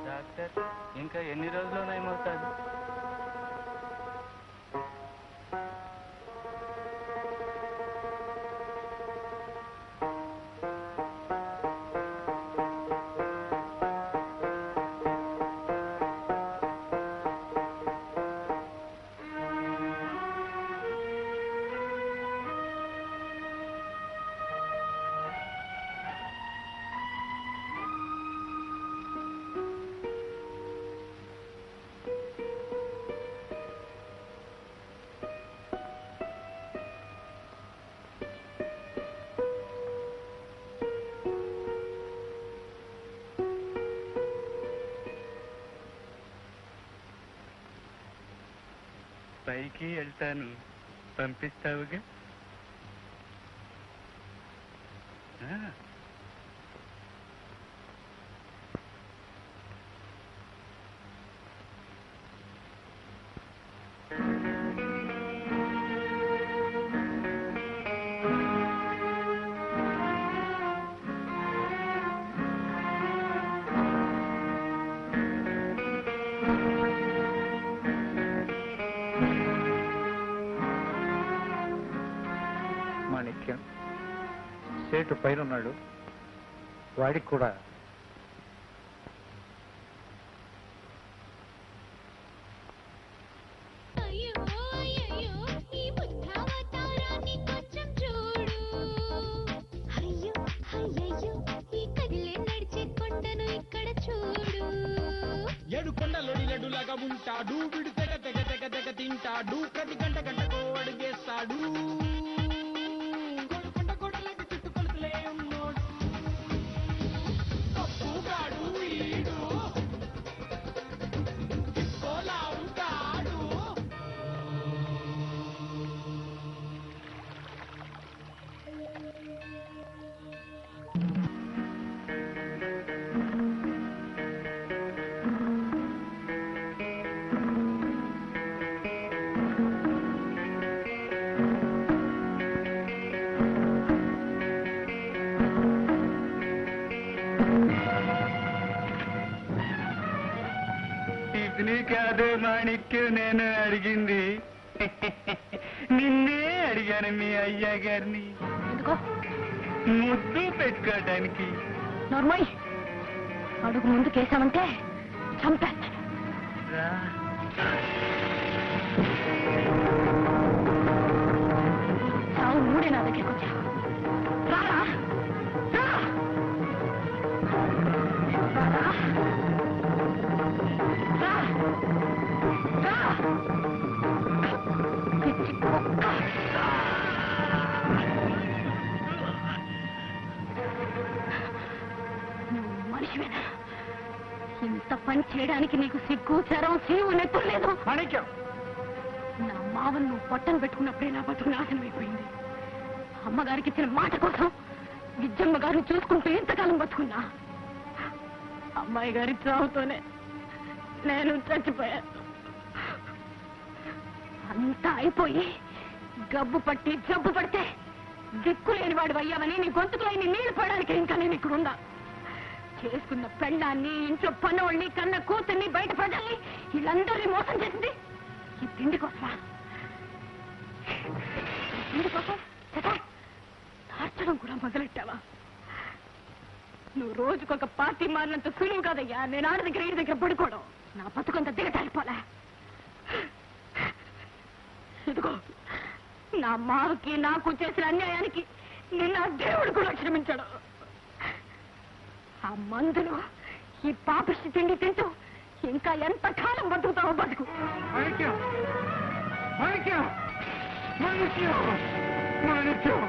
డాక్టర్, ఇంకా ఎన్ని రోజుల్లో నయమవుతాడు? పైకి వెళ్తాను, పంపిస్తావుగా? మాణిక్యం, సేటు పైన ఉన్నాడు, వాడికి కూడా వింటాడు విడు తెగ తెగ తెగ తెగ తింటాడు ప్రతి గంట గంటకు అడుగేస్తాడు కొడుకుంట కొడలేక చుట్టుకొలతలే ఉన్నోడు తప్పుగాడు వీడు ఇసుకోలా ఉంటాడు టిఫిన్ కాదు మాణిక్యం నేను అడిగింది నిన్నే అడిగాను మీ అయ్యా గారిని ముద్దు పెట్టుకోవడానికి నోర్మయ్ అడుగు ముందు కేసామంటే చంపేస్తాను చావు మూడే నా దగ్గరికి వచ్చా రారా రా. రారా. రా. రా. పిచ్చి కుక్క. నువ్వు మనిషివేనా ఇంత పని చేయడానికి నీకు సిగ్గు చరం చీవు నెత్తులు లేదు మాణిక్యం నా మావను నువ్వు పొట్టను పెట్టుకున్నప్పుడే నా బతుకు నాశనం అయిపోయింది అమ్మగారికి ఇచ్చిన మాట కోసం విద్యమ్మ గారిని చూసుకుంటూ ఎంతకాలం బతుకున్నా అమ్మాయి గారి చావుతోనే నేను చచ్చిపోయాను అంతా అయిపోయి గబ్బు పట్టి జబ్బు పడితే దిక్కు లేని వాడు అయ్యావని నీ గొంతుకులో నీళ్లు పడడానికి ఇంకా నేను ఇక్కడుందా చేసుకున్న పెళ్ళాన్ని ఇంట్లో పన్నోళ్ళని కన్న కూతుర్ని బయట ప్రజల్ని వీళ్ళందరినీ మోసం చేసింది ఈ తిండి కోసమా తిండి కోసం మార్చడం కూడా మొదలెట్టావా నువ్వు రోజుకొక పార్టీ మారినంత సులువు కాదయ్యా నేను ఆడ దగ్గర ఈ దగ్గర పడుకోవడం నా బతుకంత దిగటారిపోలే ఇదిగో నా మావకి నాకు చేసిన అన్యాయానికి నిన్న దేవుడు కూడా క్షమించాడు ఆ మందులు ఈ పాపిష్టి తిండి తింటూ ఇంకా ఎంత కాలం బతుకుతావో బతుకు మాణిక్యం మాణిక్యం మాణిక్యం మాణిక్యం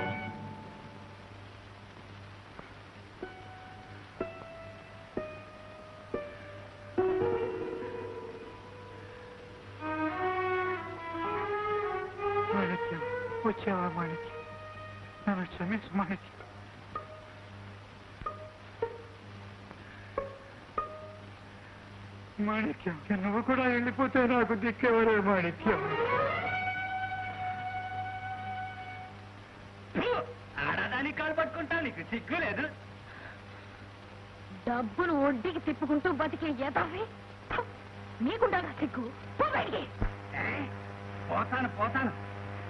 మాణిక్యం వచ్చావా మాణిక్యం నన్ను క్షమించు మాణిక్యం మాణిక్యం నువ్వు కూడా వెళ్ళిపోతే నాకు దిక్కేవరే మాణిక్యం ఆడదానికి కాలు పట్టుకుంటా నీకు సిగ్గు లేదు డబ్బును ఒడ్డీకి తిప్పుకుంటూ బతికే ఎదవి నీకుంటారా సిగ్గు పో బయటికి. పోతాను పోతాను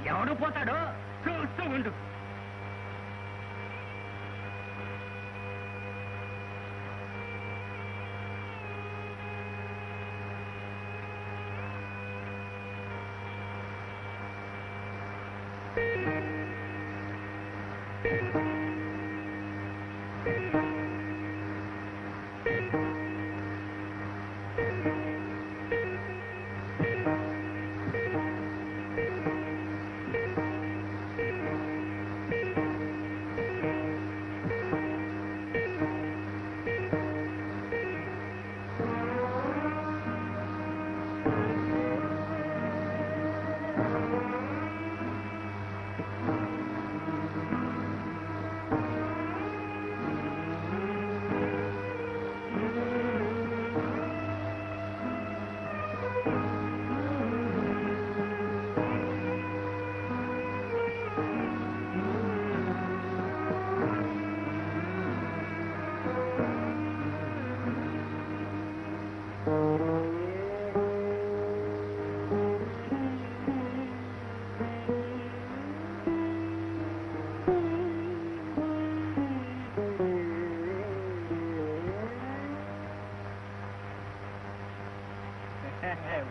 ఎవడు పోతాడో చూస్తూ ఉండు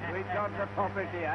We got the property,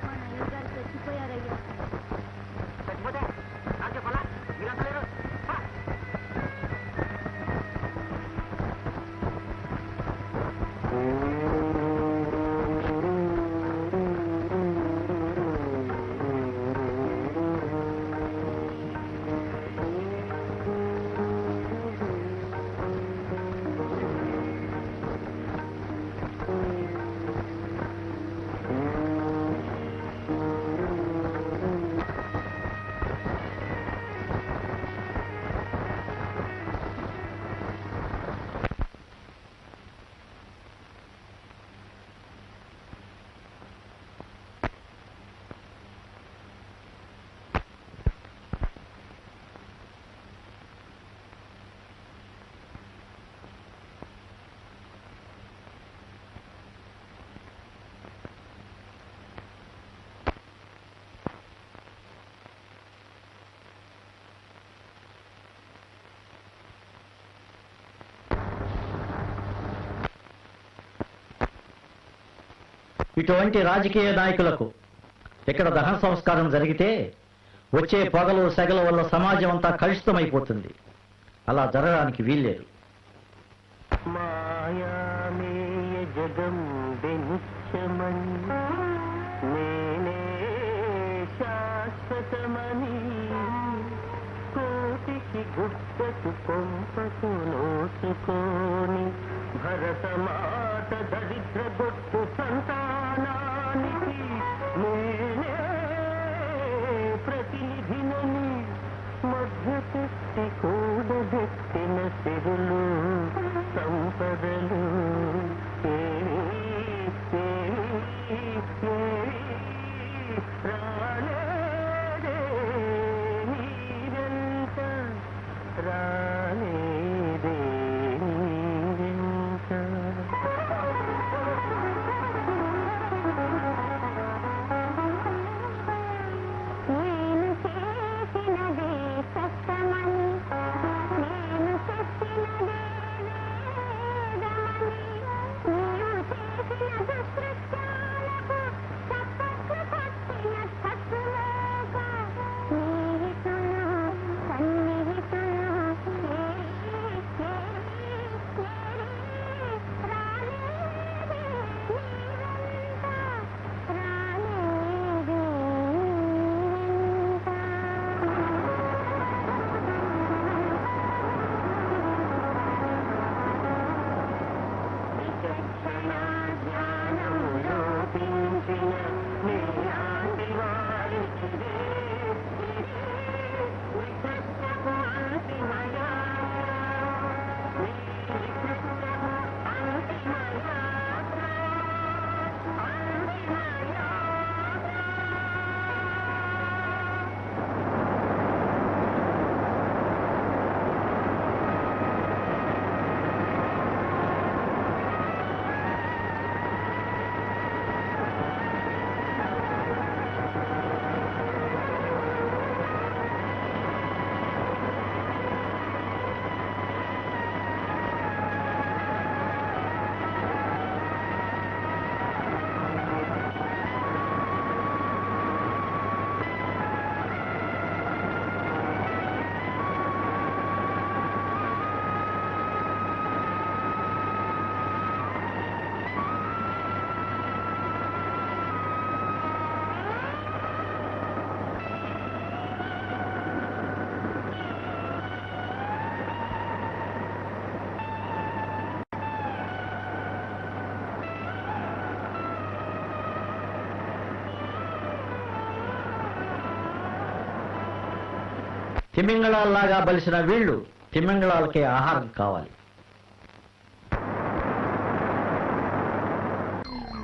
అయ్యగారు చచ్చిపోయారయ్యా. చచ్చిపోతే నాకు చెప్పాలా మీరంతా లేరు ఇటువంటి రాజకీయ నాయకులకు ఇక్కడ దహన సంస్కారం జరిగితే వచ్చే పొగలు సెగల వల్ల సమాజం అంతా కలుషితమైపోతుంది. అలా జరగడానికి వీల్లేదు. మాయామేయ జగంబె నిత్యమని నేనే శాశ్వతమని కోటికి గుట్టకు కొంపకు నోచుకోని భరతమాత దరిద్ర గొట్టు సంతానానికి నేనే ప్రతినిధినని మధ్య పెట్టి కూడబెట్టిన సిరులు సంపదలు రాలేదే నీవెంత రాలేదే నీవెంత నేను చేసినదే సత్యమని నేను చెప్పినదే వేదమని నీవు చేసిన దుష్కృత్యాలకు చప్పట్లు కొట్టిన తప్పులేక స్నేహితులు సన్నిహితులు రాలేదే నీవెంత రాలేదే విచక్షణ జ్ఞానం లోపించిన నీలాంటి వారికి వికృష్టకు అంతిమయా వికృష్టకు అంతిమయా తిమింగళాల్లాగా బలిసిన వీళ్ళు తిమింగళాలకే ఆహారం కావాలి.